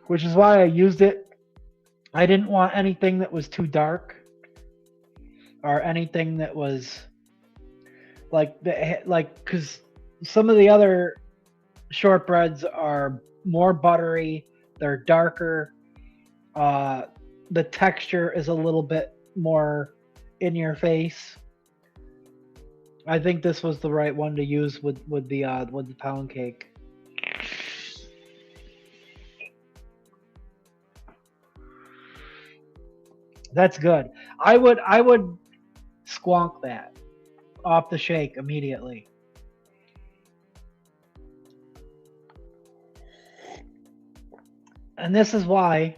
Which is why I used it. I didn't want anything that was too dark or anything that was because some of the other shortbreads are more buttery, they're darker, the texture is a little bit more in your face. I think this was the right one to use with the pound cake. That's good. I would squonk that off the shake immediately. And this is why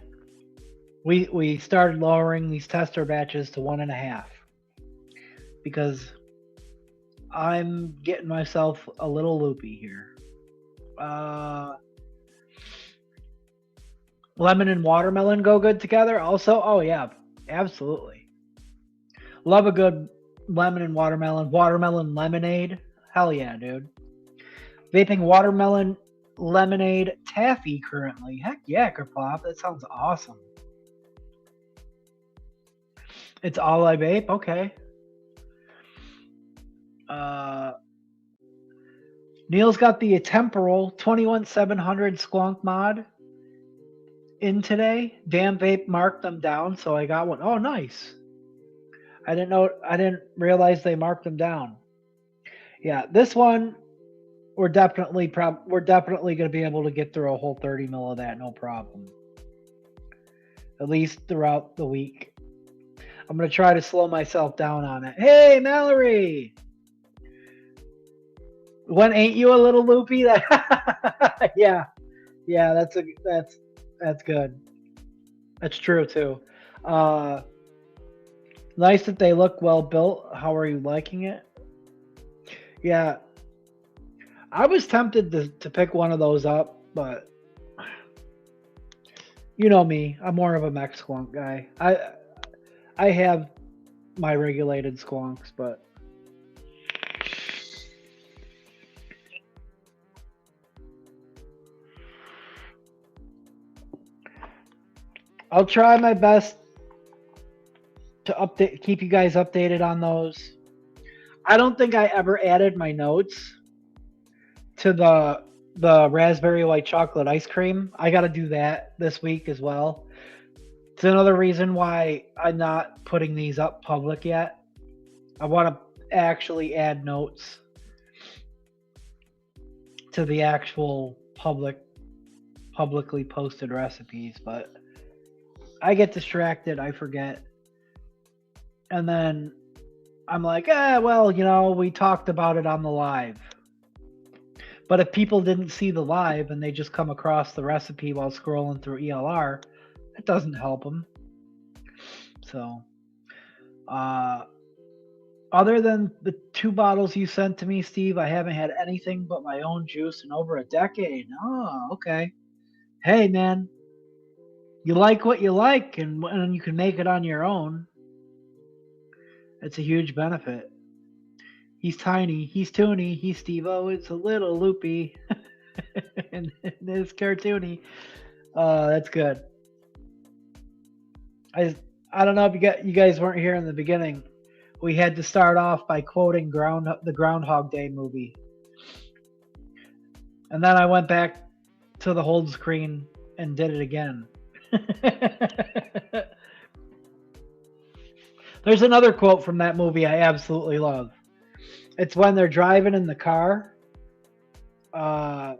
we started lowering these tester batches to 1.5, because I'm getting myself a little loopy here. Lemon and watermelon go good together also. Oh yeah, absolutely. Love a good lemon and watermelon lemonade. Hell yeah, dude. Vaping watermelon lemonade taffy currently. Heck yeah, Kerplop. That sounds awesome. It's all I vape? Okay. Neil's got the temporal 21700 squonk mod in today. Damn Vape marked them down, so I got one. Oh, nice. I didn't realize they marked them down. Yeah, this one we're definitely going to be able to get through a whole 30 mil of that, no problem. At least throughout the week. I'm going to try to slow myself down on it. Hey, Mallory! When ain't you a little loopy? Yeah, that's good. That's true too. Nice that they look well built. How are you liking it? Yeah, I was tempted to pick one of those up, but you know me, I'm more of a mech squonk guy. I have my regulated squonks, but I'll try my best to keep you guys updated on those. I don't think I ever added my notes to the raspberry white chocolate ice cream. I got to do that this week as well. It's another reason why I'm not putting these up public yet. I want to actually add notes to the actual publicly posted recipes, but I get distracted, I forget. And then I'm like, well, we talked about it on the live. But if people didn't see the live and they just come across the recipe while scrolling through ELR, it doesn't help them. So, other than the 2 bottles you sent to me, Steve, I haven't had anything but my own juice in over a decade. Oh, okay. Hey, man, you like what you like, and you can make it on your own. It's a huge benefit. He's tiny, he's toony, he's Steve-O, it's a little loopy. And it's cartoony. That's good. I don't know if you guys weren't here in the beginning. We had to start off by quoting the Groundhog Day movie. And then I went back to the hold screen and did it again. There's another quote from that movie I absolutely love. It's when they're driving in the car, and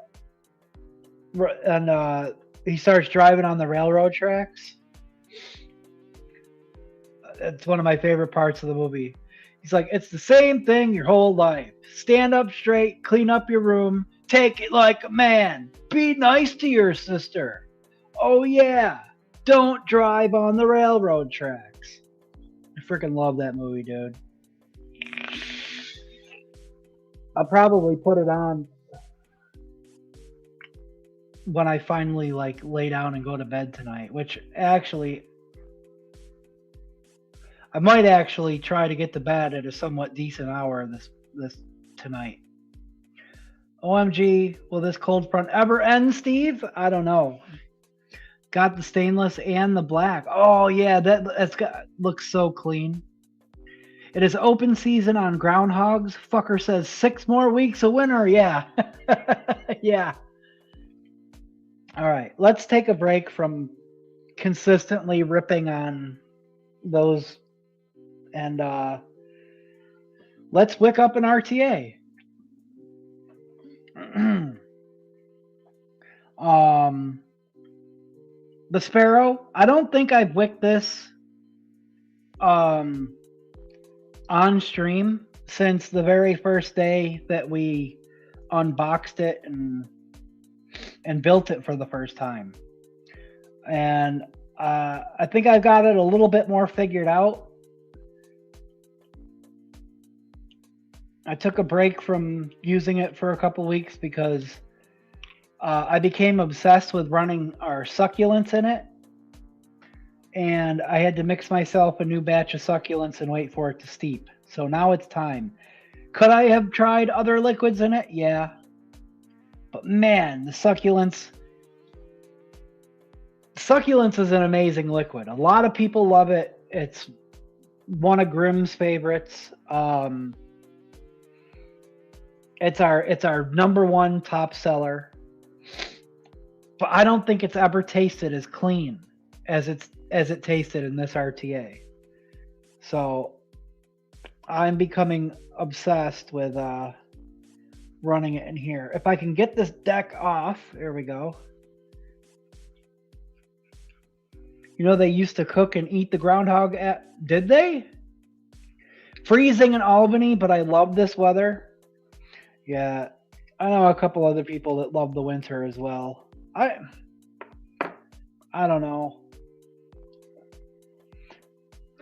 he starts driving on the railroad tracks. It's one of my favorite parts of the movie. He's like, it's the same thing your whole life. Stand up straight, clean up your room, take it like a man, be nice to your sister. Oh yeah, don't drive on the railroad tracks. I freaking love that movie, dude. I'll probably put it on when I finally like lay down and go to bed tonight, which actually I might actually try to get to bed at a somewhat decent hour this tonight. OMG, will this cold front ever end, Steve? I don't know. Got the stainless and the black. Oh yeah, that's got looks so clean. It is open season on groundhogs. Fucker says 6 more weeks of winter. Yeah. Yeah. All right, let's take a break from consistently ripping on those and let's wick up an RTA. The Sparrow, I don't think I've wicked this on stream since the very first day that we unboxed it and built it for the first time. And I think I've got it a little bit more figured out. I took a break from using it for a couple weeks because I became obsessed with running our succulents in it. And I had to mix myself a new batch of succulents and wait for it to steep. So now it's time. Could I have tried other liquids in it? Yeah. But man, the succulents is an amazing liquid. A lot of people love it. It's one of Grimm's favorites. It's our number one top seller. But I don't think it's ever tasted as clean as it tasted in this RTA. So I'm becoming obsessed with running it in here. If I can get this deck off, there we go. You know, they used to cook and eat the groundhog did they? Freezing in Albany, but I love this weather. Yeah, I know a couple other people that love the winter as well. I don't know.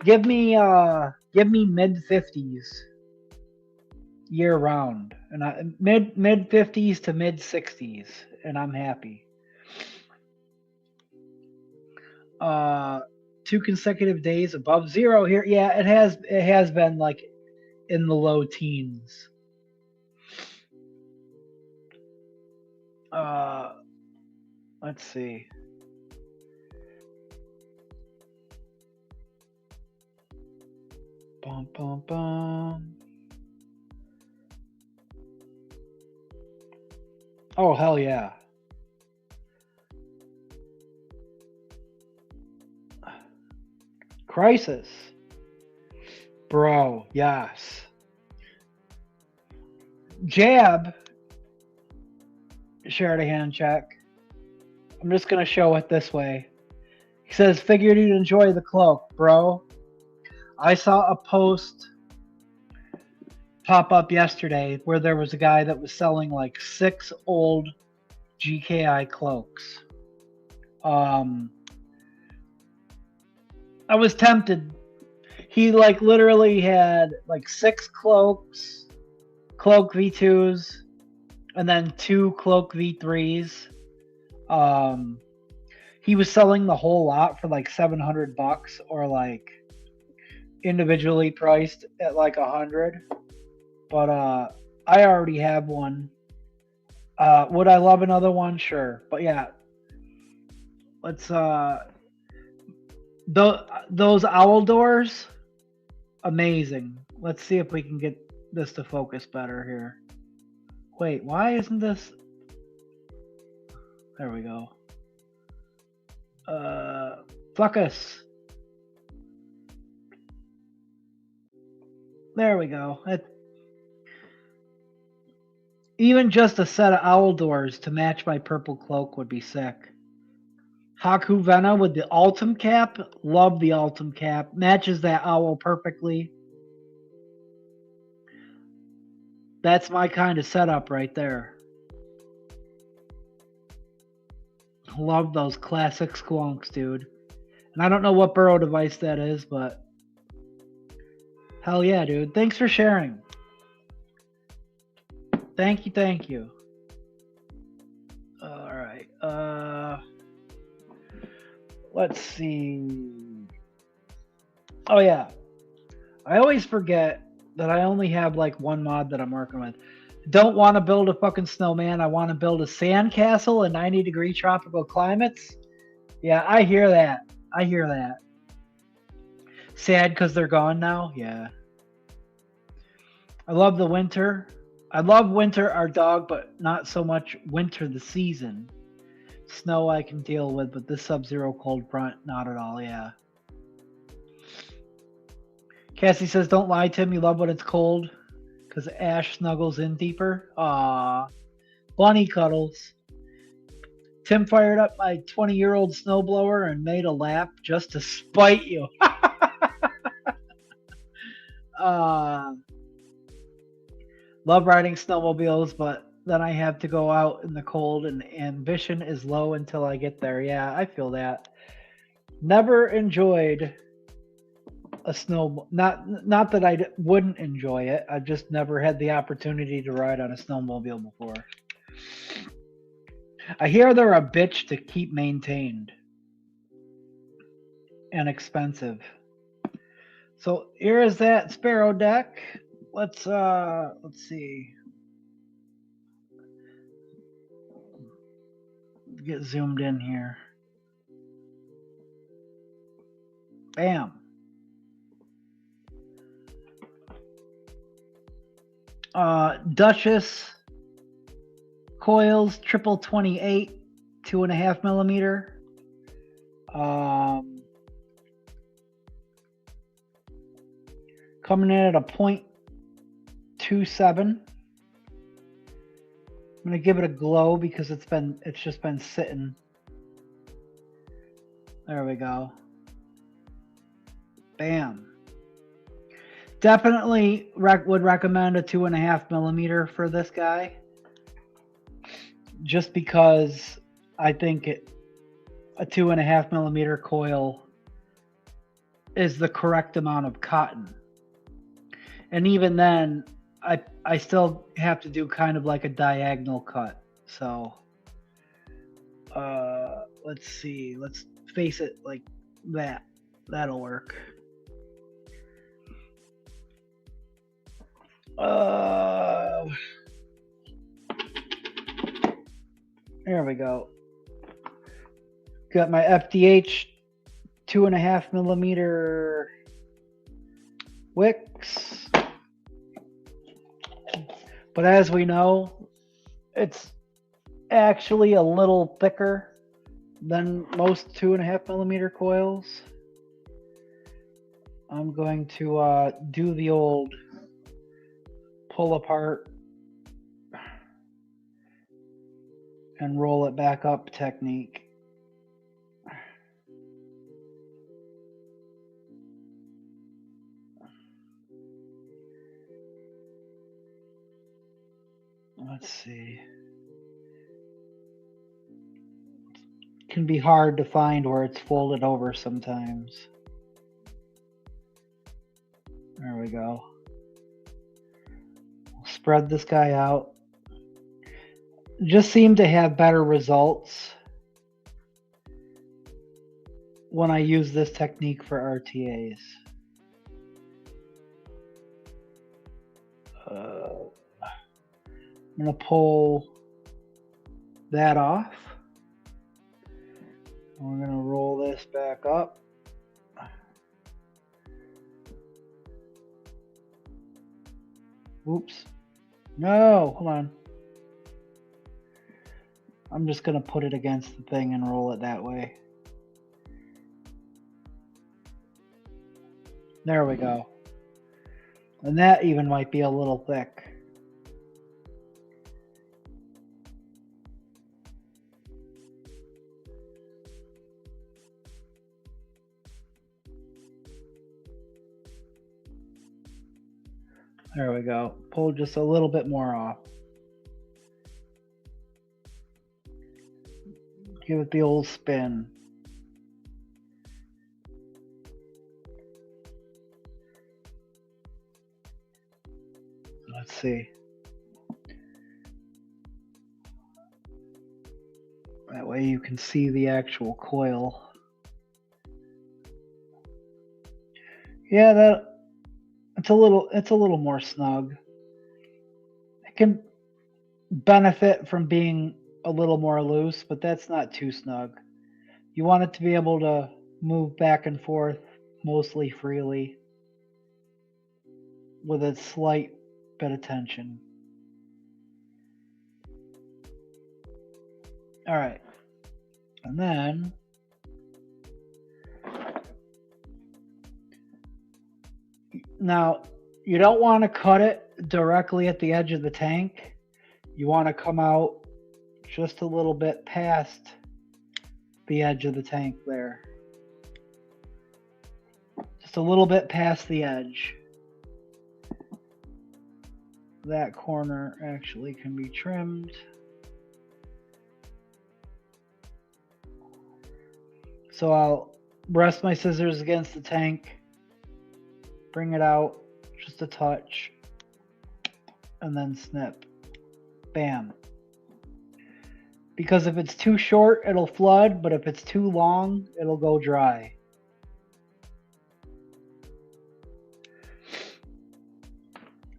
Give me mid-50s year round, and mid-50s to mid-60s, and I'm happy. 2 consecutive days above zero here. Yeah, it has been like in the low teens. Let's see. Bum, bum, bum. Oh, hell yeah. Crisis. Bro, yes. Jab shared a hand check. I'm just going to show it this way. He says, figured you'd enjoy the cloak, bro. I saw a post pop up yesterday where there was a guy that was selling like 6 old GKI cloaks. I was tempted. He like literally had like 6 cloaks, cloak V2s, and then 2 cloak V3s. He was selling the whole lot for like $700 or like individually priced at like 100. But I already have one. Would I love another one? Sure. But yeah, let's those owl doors, amazing. Let's see if we can get this to focus better here. Wait, why isn't this? There we go. Focus. There we go. Even just a set of owl doors to match my purple cloak would be sick. Haku Vena with the Ultim cap. Love the Ultim cap. Matches that owl perfectly. That's my kind of setup right there. Love those classic squonks, dude. And I don't know what burrow device that is, but hell yeah, dude. Thanks for sharing. Thank you, thank you. All right. Let's see. Oh yeah. I always forget that I only have like one mod that I'm working with. Don't want to build a fucking snowman. I want to build a sand castle in 90-degree tropical climates. Yeah, I hear that. I hear that. Sad because they're gone now? Yeah. I love the winter. I love winter, our dog, but not so much winter the season. Snow I can deal with, but this sub-zero cold front, not at all, yeah. Cassie says, don't lie, Tim. You love when it's cold because Ash snuggles in deeper. Aww. Bunny cuddles. Tim fired up my 20-year-old snowblower and made a lap just to spite you. Love riding snowmobiles, but then I have to go out in the cold and ambition is low until I get there. Yeah, I feel that. Never enjoyed a snow, not that I wouldn't enjoy it. I just never had the opportunity to ride on a snowmobile before. I hear they're a bitch to keep maintained and expensive. So here is that Sparrow deck. Let's see. Get zoomed in here. Bam. Duchess coils, triple 28, 2.5 millimeter. Coming in at a 0.27. I'm gonna give it a glow because it's just been sitting. There we go. Bam. Definitely would recommend a 2.5 millimeter for this guy. Just because I think a 2.5 millimeter coil is the correct amount of cotton. And even then, I still have to do kind of like a diagonal cut. So let's see. Let's face it like that. That'll work. There we go. Got my FDH 2.5 millimeter wicks. But as we know, it's actually a little thicker than most 2.5 millimeter coils. I'm going to do the old pull apart and roll it back up technique. Let's see. It can be hard to find where it's folded over sometimes. There we go. We'll spread this guy out. Just seem to have better results when I use this technique for RTAs. I'm going to pull that off. We're going to roll this back up. Oops. No, hold on. I'm just going to put it against the thing and roll it that way. There we go. And that even might be a little thick. There we go. Pull just a little bit more off. Give it the old spin. Let's see. That way you can see the actual coil. Yeah, it's a little more snug. It can benefit from being a little more loose, but that's not too snug. You want it to be able to move back and forth mostly freely with a slight bit of tension. All right. And then now you don't want to cut it directly at the edge of the tank. You want to come out just a little bit past the edge of the tank there. Just a little bit past the edge. That corner actually can be trimmed. So I'll rest my scissors against the tank, bring it out just a touch, and then snip. Bam. Because if it's too short, it'll flood, but if it's too long, it'll go dry.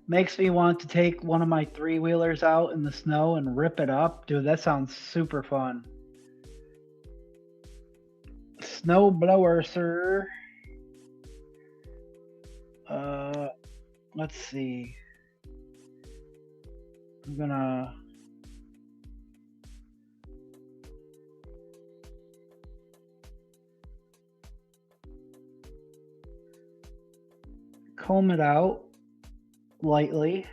Makes me want to take one of my 3-wheelers out in the snow and rip it up. Dude, that sounds super fun. Snow blower, sir. Let's see. I'm gonna comb it out lightly.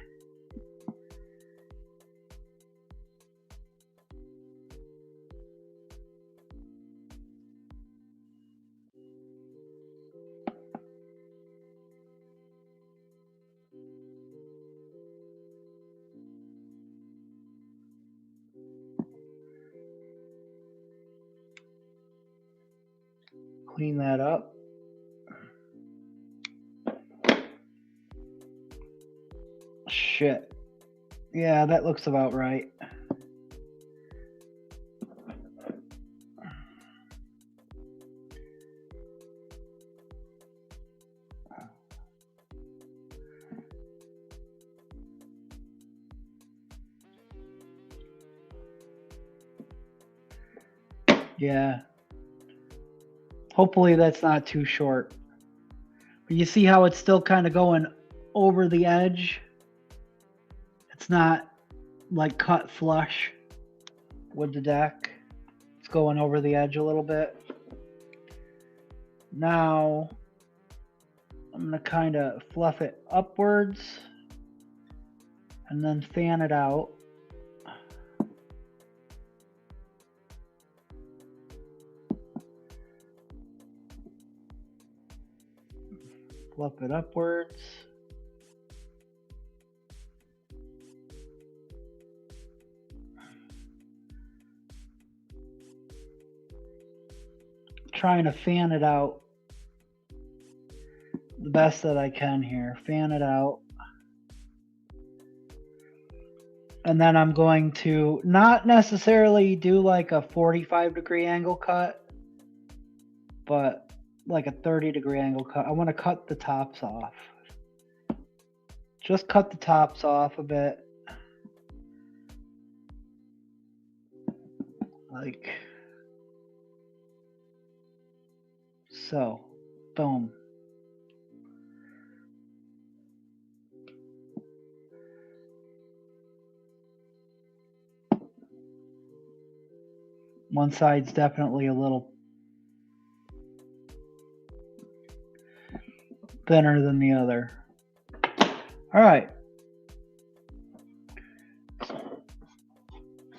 Clean that up. Shit. Yeah, that looks about right. Yeah. Hopefully that's not too short. But you see how it's still kind of going over the edge? It's not like cut flush with the deck. It's going over the edge a little bit. Now I'm going to kind of fluff it upwards and then fan it out. Fluff it upwards. Trying to fan it out the best that I can here. Fan it out. And then I'm going to not necessarily do like a 45-degree angle cut, but like a 30-degree angle cut. I want to cut the tops off. Just cut the tops off a bit. Like so. Boom. One side's definitely a little thinner than the other. All right.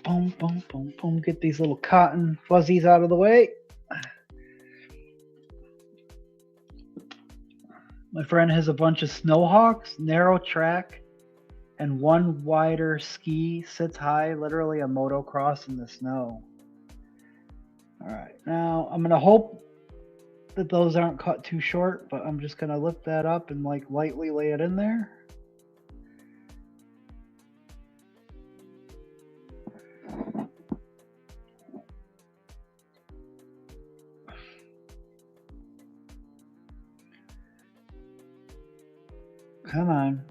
Boom, boom, boom, boom. Get these little cotton fuzzies out of the way. My friend has a bunch of snowhawks, narrow track, and one wider ski, sits high, literally a motocross in the snow. All right, now I'm gonna hope that those aren't cut too short, but I'm just gonna lift that up and like lightly lay it in there. Come on.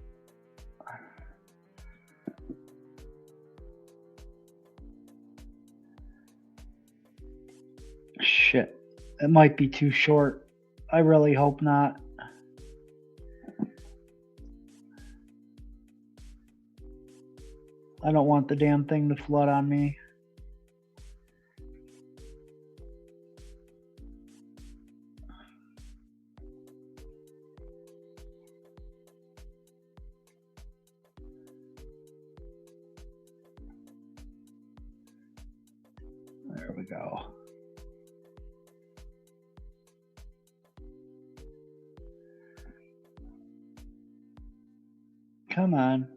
Shit, it might be too short. I really hope not. I don't want the damn thing to flood on me. There we go. Come on.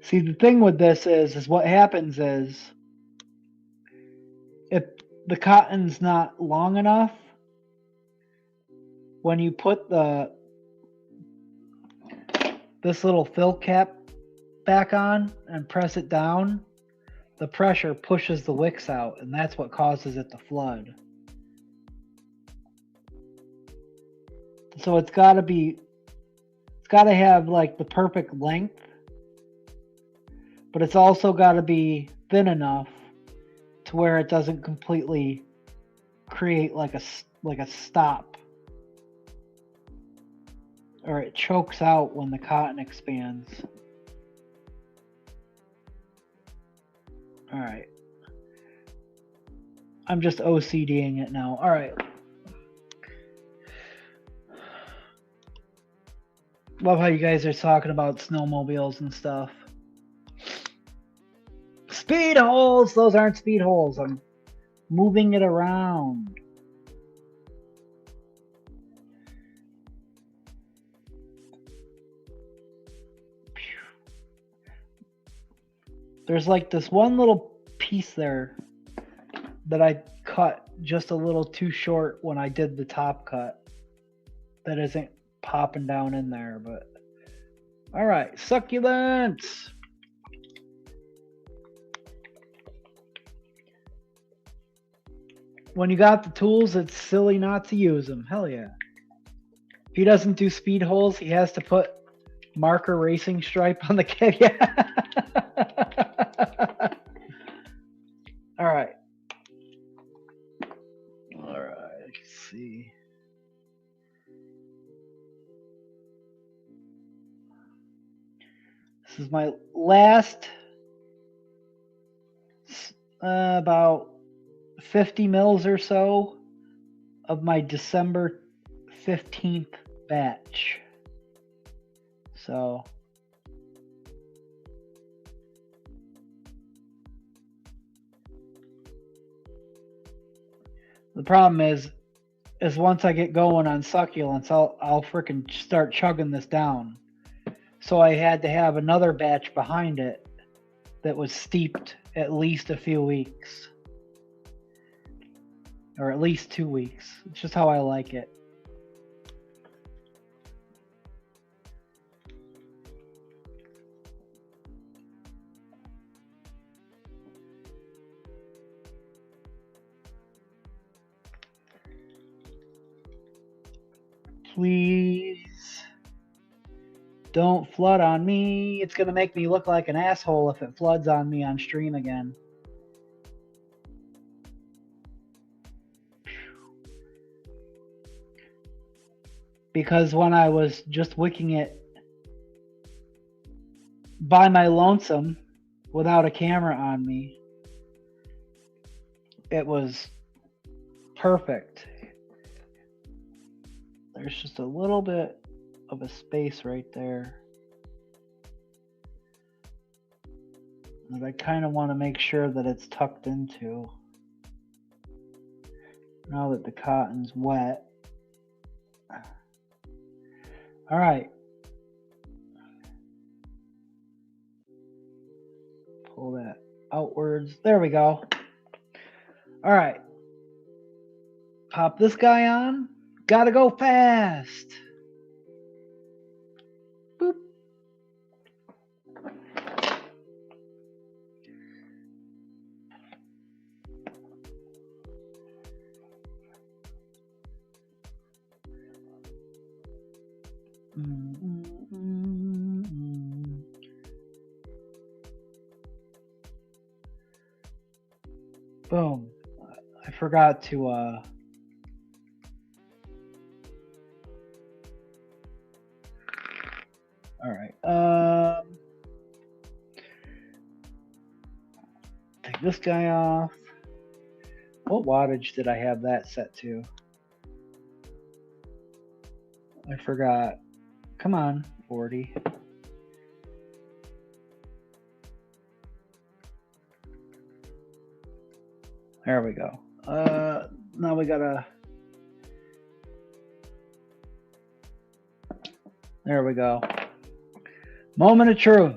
See, the thing with this is what happens is if the cotton's not long enough, when you put this little fill cap back on and press it down, the pressure pushes the wicks out, and that's what causes it to flood. So it's got to have like the perfect length, but it's also got to be thin enough to where it doesn't completely create like a stop, or it chokes out when the cotton expands. All right. I'm just OCDing it now. All right. Love how you guys are talking about snowmobiles and stuff. Speed holes! Those aren't speed holes. I'm moving it around. There's like this one little piece there that I cut just a little too short when I did the top cut. That isn't popping down in there, but all right, succulents. When you got the tools, it's silly not to use them. Hell yeah. If he doesn't do speed holes, he has to put marker racing stripe on the kit. Yeah. All right. All right. Let's see. This is my last about 50 mils or so of my December 15th batch. So the problem is once I get going on succulents, I'll freaking start chugging this down. So I had to have another batch behind it that was steeped at least a few weeks. Or at least 2 weeks. It's just how I like it. Please don't flood on me. It's going to make me look like an asshole if it floods on me on stream again. Because when I was just wicking it by my lonesome, without a camera on me, it was perfect. There's just a little bit of a space right there that I kind of want to make sure that it's tucked into. Now that the cotton's wet. All right. Pull that outwards. There we go. All right. Pop this guy on. Gotta go fast. Boop. Boom. I forgot to all right. Take this guy off. What wattage did I have that set to? I forgot. Come on, 40. There we go. Now we gotta. There we go. Moment of truth.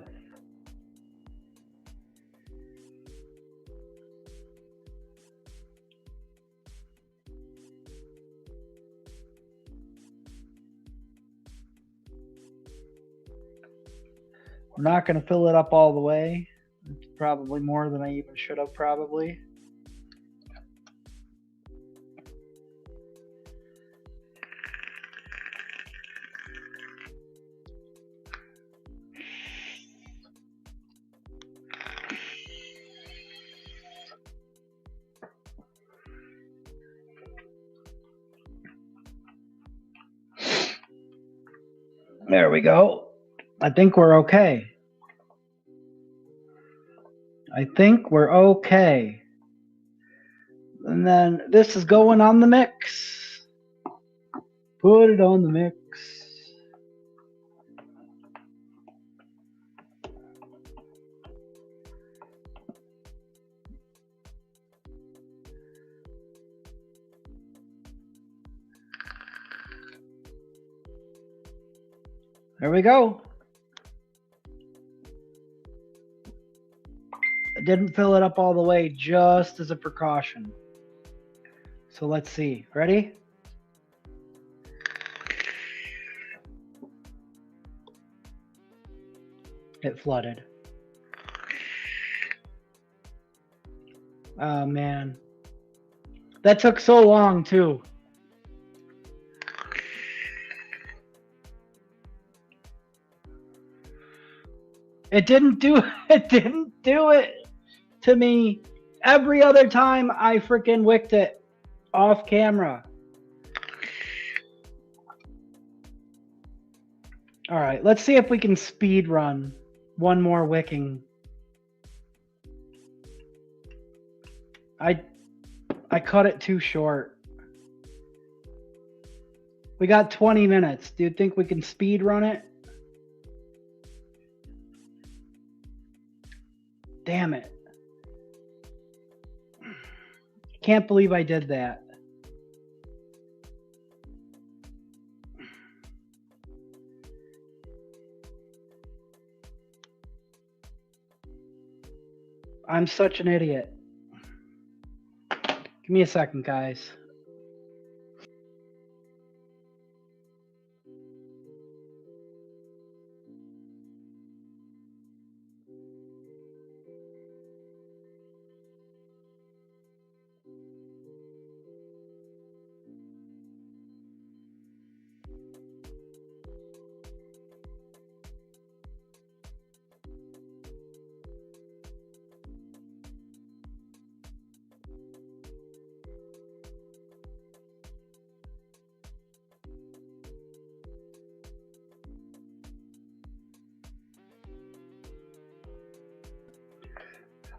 We're not going to fill it up all the way. It's probably more than I even should have probably. There we go. I think we're okay. I think we're okay. And then this is going on the mix. Put it on the mix. There we go. I didn't fill it up all the way just as a precaution. So let's see. Ready? It flooded. Oh man. That took so long too. It didn't do it to me. Every other time I freaking wicked it off camera. All right, let's see if we can speed run one more wicking. I cut it too short. We got 20 minutes. Do you think we can speed run it? Damn it. Can't believe I did that. I'm such an idiot. Give me a second, guys.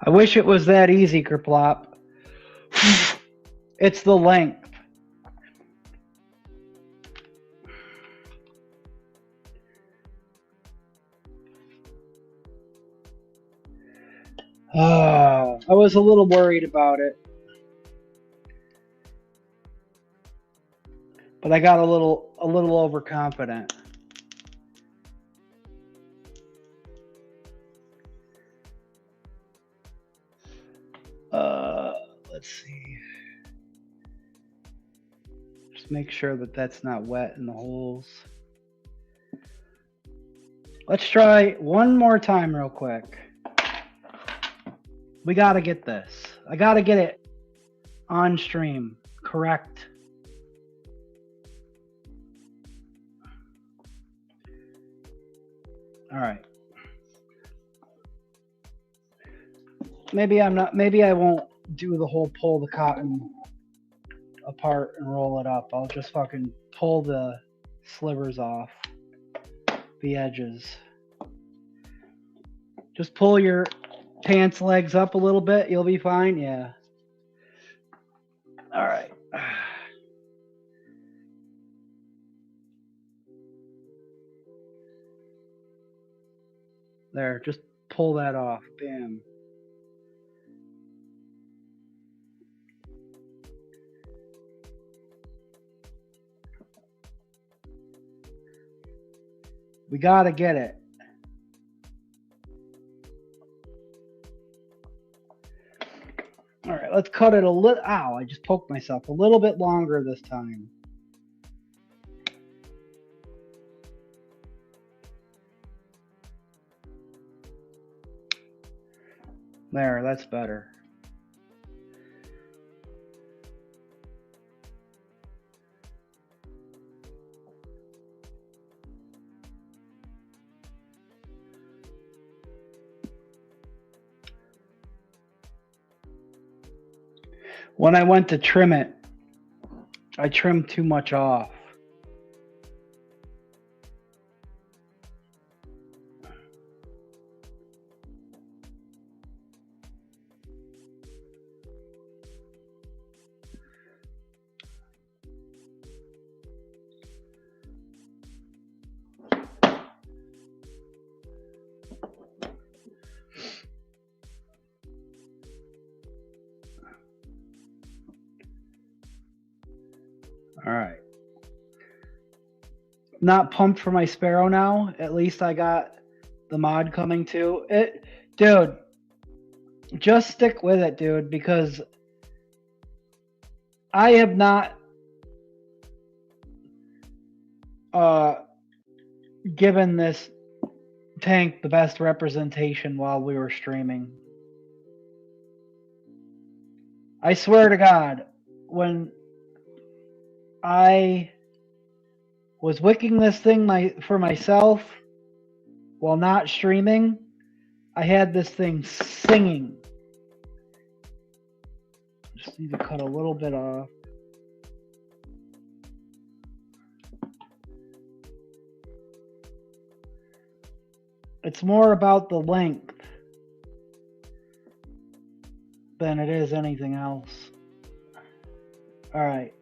I wish it was that easy, Kerplop. It's the length. I was a little worried about it. But I got a little overconfident. Let's see. Just make sure that that's not wet in the holes. Let's try one more time real quick. We got to get this. I got to get it on stream. Correct. All right. Maybe I won't do the whole pull the cotton apart and roll it up. I'll just fucking pull the slivers off the edges. Just pull your pants legs up a little bit. You'll be fine. Yeah. All right. There, just pull that off. Bam. We gotta get it. All right, let's cut it a little. Ow, I just poked myself a little bit longer this time. There, that's better. When I went to trim it, I trimmed too much off. All right. Not pumped for my Sparrow now. At least I got the mod coming too. Dude, just stick with it, dude, because I have not given this tank the best representation while we were streaming. I swear to God, when I was wicking this thing for myself while not streaming, I had this thing singing. Just need to cut a little bit off. It's more about the length than it is anything else. All right.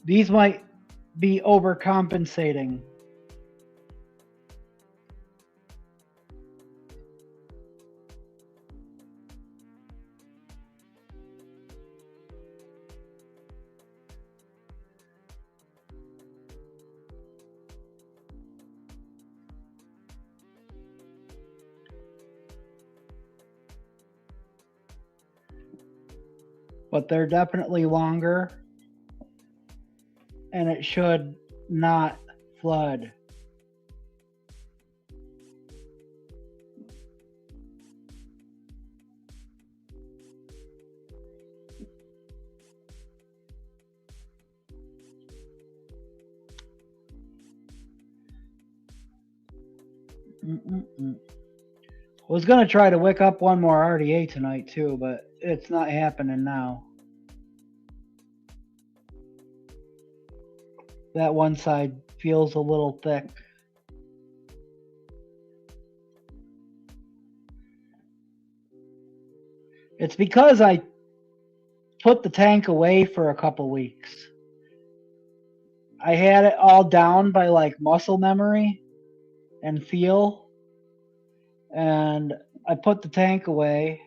These might be overcompensating. But they're definitely longer. And it should not flood. I was going to try to wick up one more RDA tonight too, but it's not happening now. That one side feels a little thick. It's because I put the tank away for a couple weeks. I had it all down by like muscle memory and feel, and I put the tank away.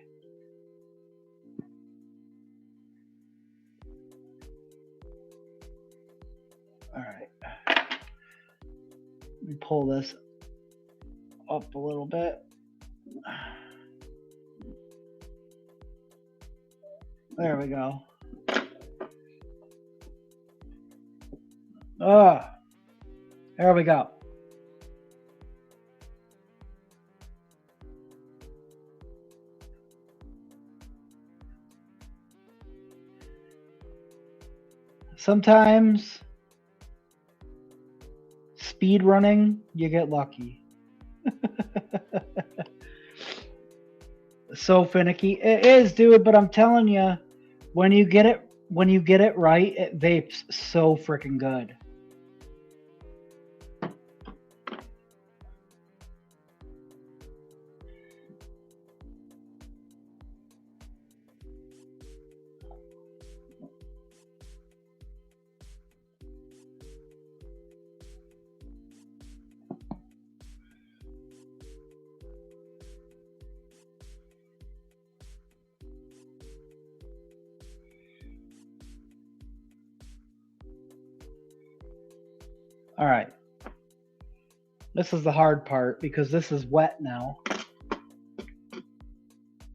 All right. Let me pull this up a little bit. There we go. Oh, there we go. Sometimes speed running, you get lucky. So finicky. It is, dude, but I'm telling you, when you get it right, it vapes so freaking good. All right. This is the hard part because this is wet now.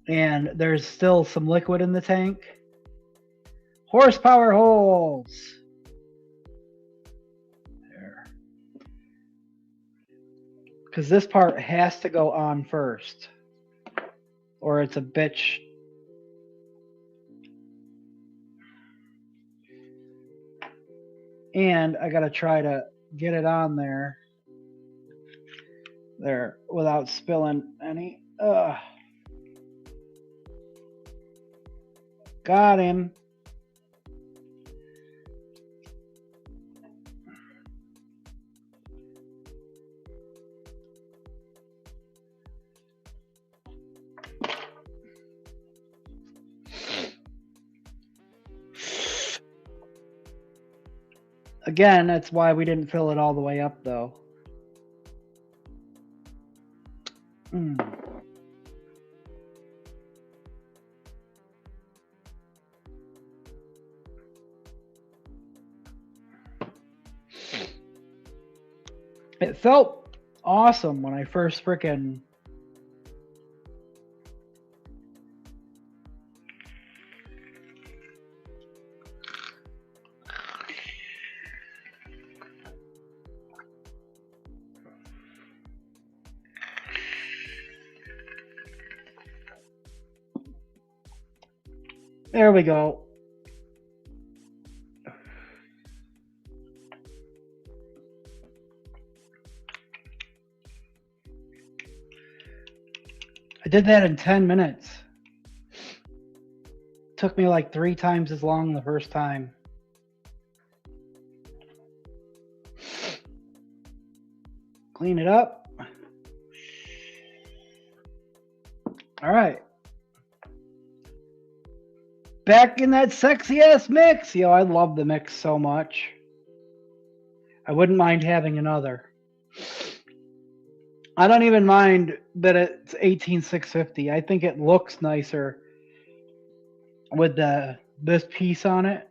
And there's still some liquid in the tank. Horsepower holes. There. Because this part has to go on first, or it's a bitch. And I gotta try to get it on there without spilling any. Got him. Again, that's why we didn't fill it all the way up, though. It felt awesome when I first frickin' There we go. I did that in 10 minutes. Took me like 3 times as long the first time. Clean it up. All right. Back in that sexy ass mix. Yo, I love the mix so much. I wouldn't mind having another. I don't even mind that it's 18650. I think it looks nicer with this piece on it.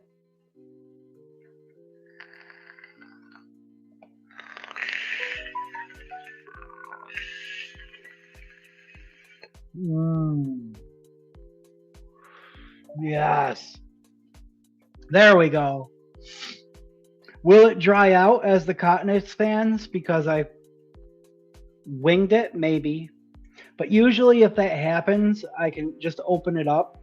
Yes. There we go. Will it dry out as the cotton expands because I winged it? Maybe. But usually if that happens, I can just open it up,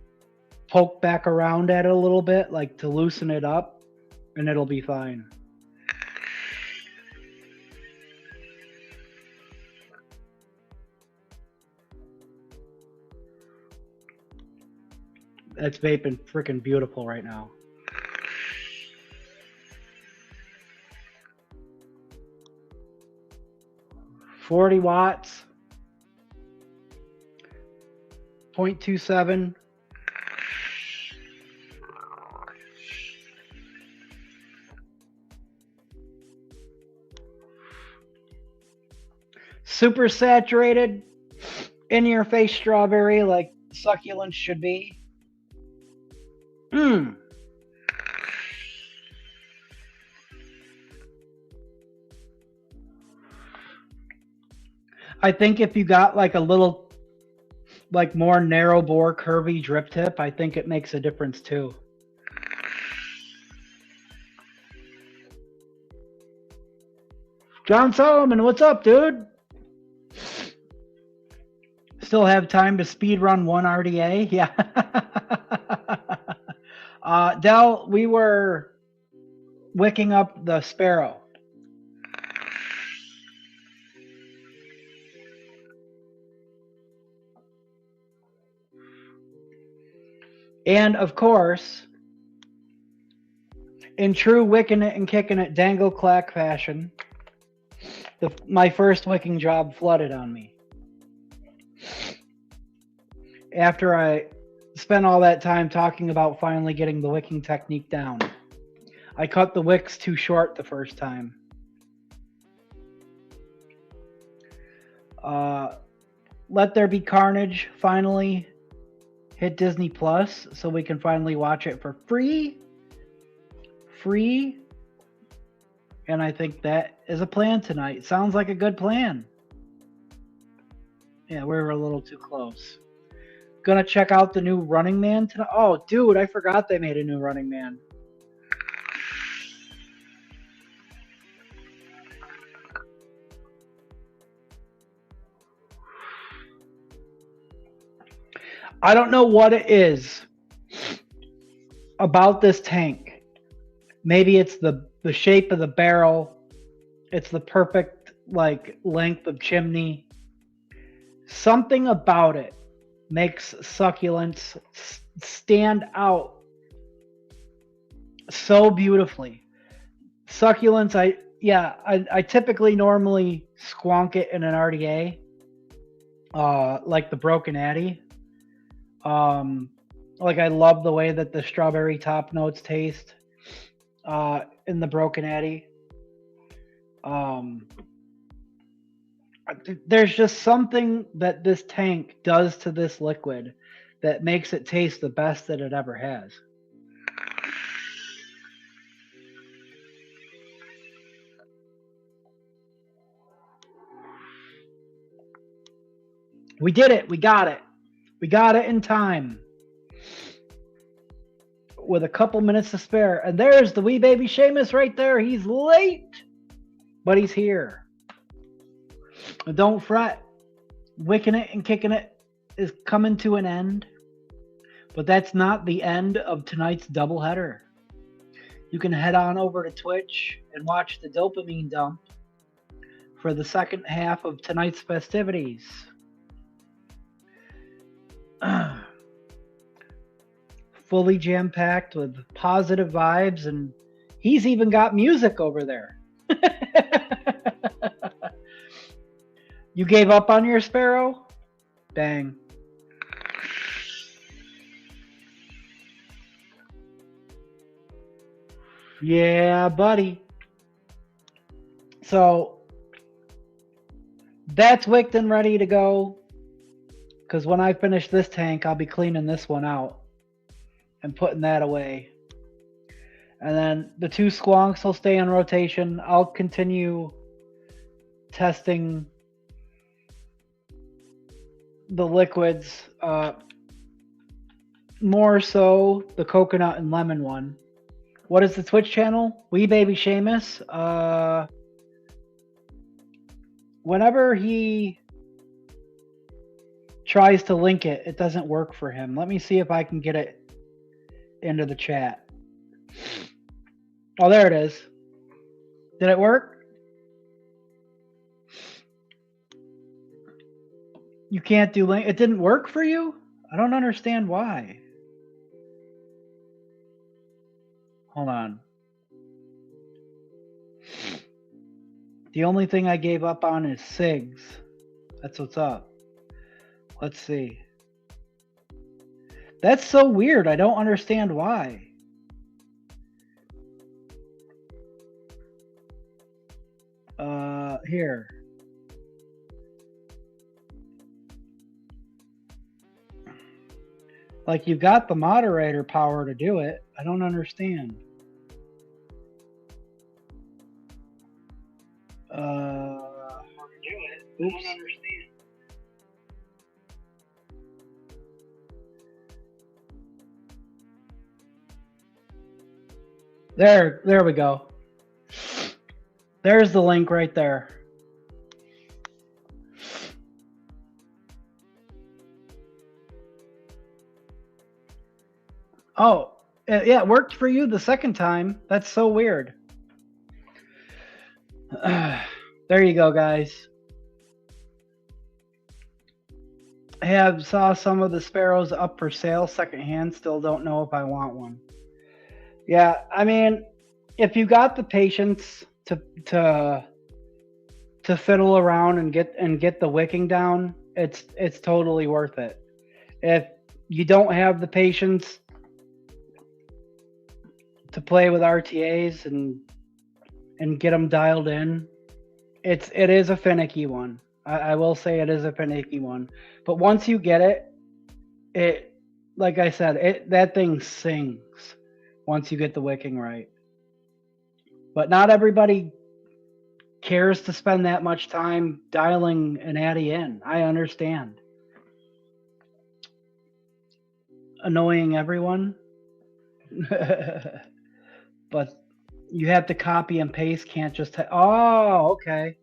poke back around at it a little bit, like to loosen it up, and it'll be fine. It's vaping freaking beautiful right now. $40 watts, 0.27 super saturated, in your face strawberry like succulents should be. Mmm. I think if you got like a little, like more narrow bore, curvy drip tip, I think it makes a difference too. John Solomon, what's up, dude? Still have time to speed run one RDA? Yeah. Del, we were wicking up the sparrow. And of course, in true Wickin It and Kickin It dangle clack fashion, my first wicking job flooded on me. After I spent all that time talking about finally getting the wicking technique down. I cut the wicks too short the first time. Let There Be Carnage finally hit Disney Plus, so we can finally watch it for free. And I think that is a plan tonight. Sounds like a good plan. Yeah, we were a little too close. Gonna check out the new Running Man tonight. Oh, dude, I forgot they made a new Running Man. I don't know what it is about this tank. Maybe it's the shape of the barrel. It's the perfect like length of chimney. Something about it makes succulents stand out so beautifully. Succulents, I typically normally squonk it in an RDA, like the Broken Atty. Like I love the way that the strawberry top notes taste in the Broken Atty. There's just something that this tank does to this liquid that makes it taste the best that it ever has. We did it. We got it. We got it in time. With a couple minutes to spare. And there's the wee baby Seamus right there. He's late, but he's here. And don't fret. Wicking It and Kicking It is coming to an end. But that's not the end of tonight's doubleheader. You can head on over to Twitch and watch the dopamine dump for the second half of tonight's festivities. Fully jam-packed with positive vibes, and he's even got music over there. You gave up on your sparrow? Bang. Yeah, buddy. So that's wicked and ready to go. Because when I finish this tank, I'll be cleaning this one out and putting that away. And then the two squonks will stay on rotation. I'll continue testing the liquids, more so the coconut and lemon one. What is the Twitch channel? Wee Baby Seamus. Whenever he tries to link it, it doesn't work for him. Let me see if I can get it into the chat. Oh, there it is. Did it work? You can't do link. It didn't work for you? I don't understand why. Hold on. The only thing I gave up on is SIGs. That's what's up. Let's see. That's so weird. I don't understand why. Here. Like, you've got the moderator power to do it. I don't understand. Oops. There we go. There's the link right there. Oh, yeah, it worked for you the second time. That's so weird. There you go, guys. I saw some of the sparrows up for sale secondhand. Still don't know if I want one. Yeah, I mean, if you got the patience to fiddle around and get the wicking down, it's totally worth it. If you don't have the patience to play with RTAs and get them dialed in, it is a finicky one. I will say it is a finicky one. But once you get it, like I said, that thing sings once you get the wicking right. But not everybody cares to spend that much time dialing an atty in. I understand. Annoying everyone. But you have to copy and paste, can't just... Oh, okay.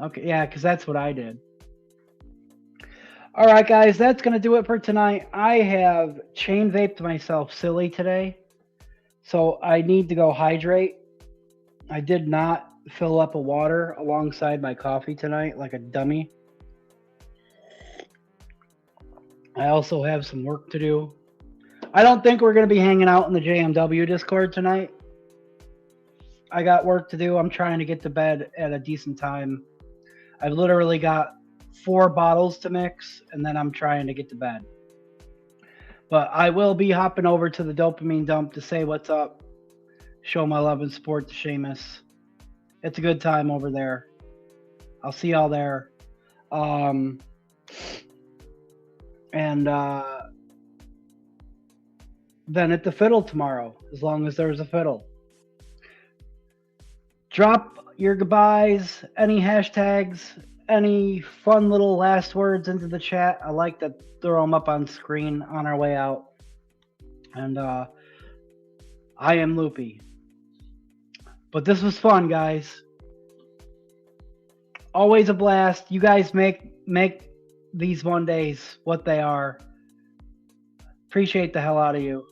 Okay, yeah, because that's what I did. All right, guys, that's going to do it for tonight. I have chain vaped myself silly today, so I need to go hydrate. I did not fill up a water alongside my coffee tonight like a dummy. I also have some work to do. I don't think we're going to be hanging out in the JMW Discord tonight. I got work to do. I'm trying to get to bed at a decent time. I've literally got 4 bottles to mix, and then I'm trying to get to bed. But I will be hopping over to the dopamine dump to say what's up, show my love and support to Seamus. It's a good time over there. I'll see y'all there. Then at the fiddle tomorrow, as long as there's a fiddle. Drop your goodbyes, any hashtags, any fun little last words into the chat. I like to throw them up on screen on our way out. And I am Loopy. But this was fun, guys. Always a blast. You guys make these Mondays what they are. Appreciate the hell out of you.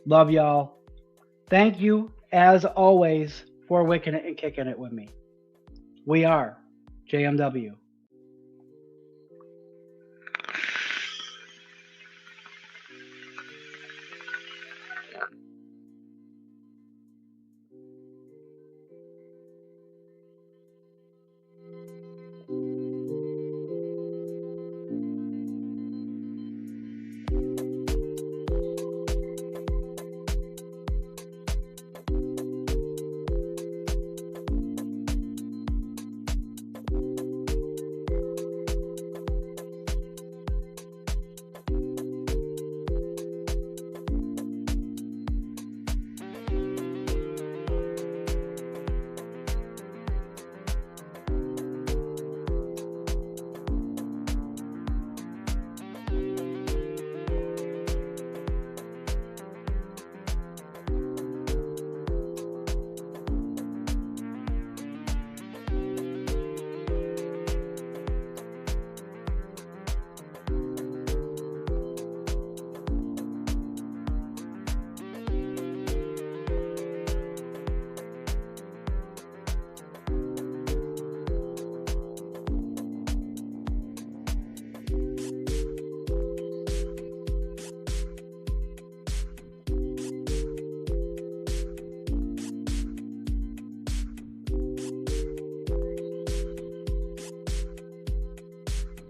Love y'all. Thank you, as always, for wicking it and kicking it with me. We are JMW.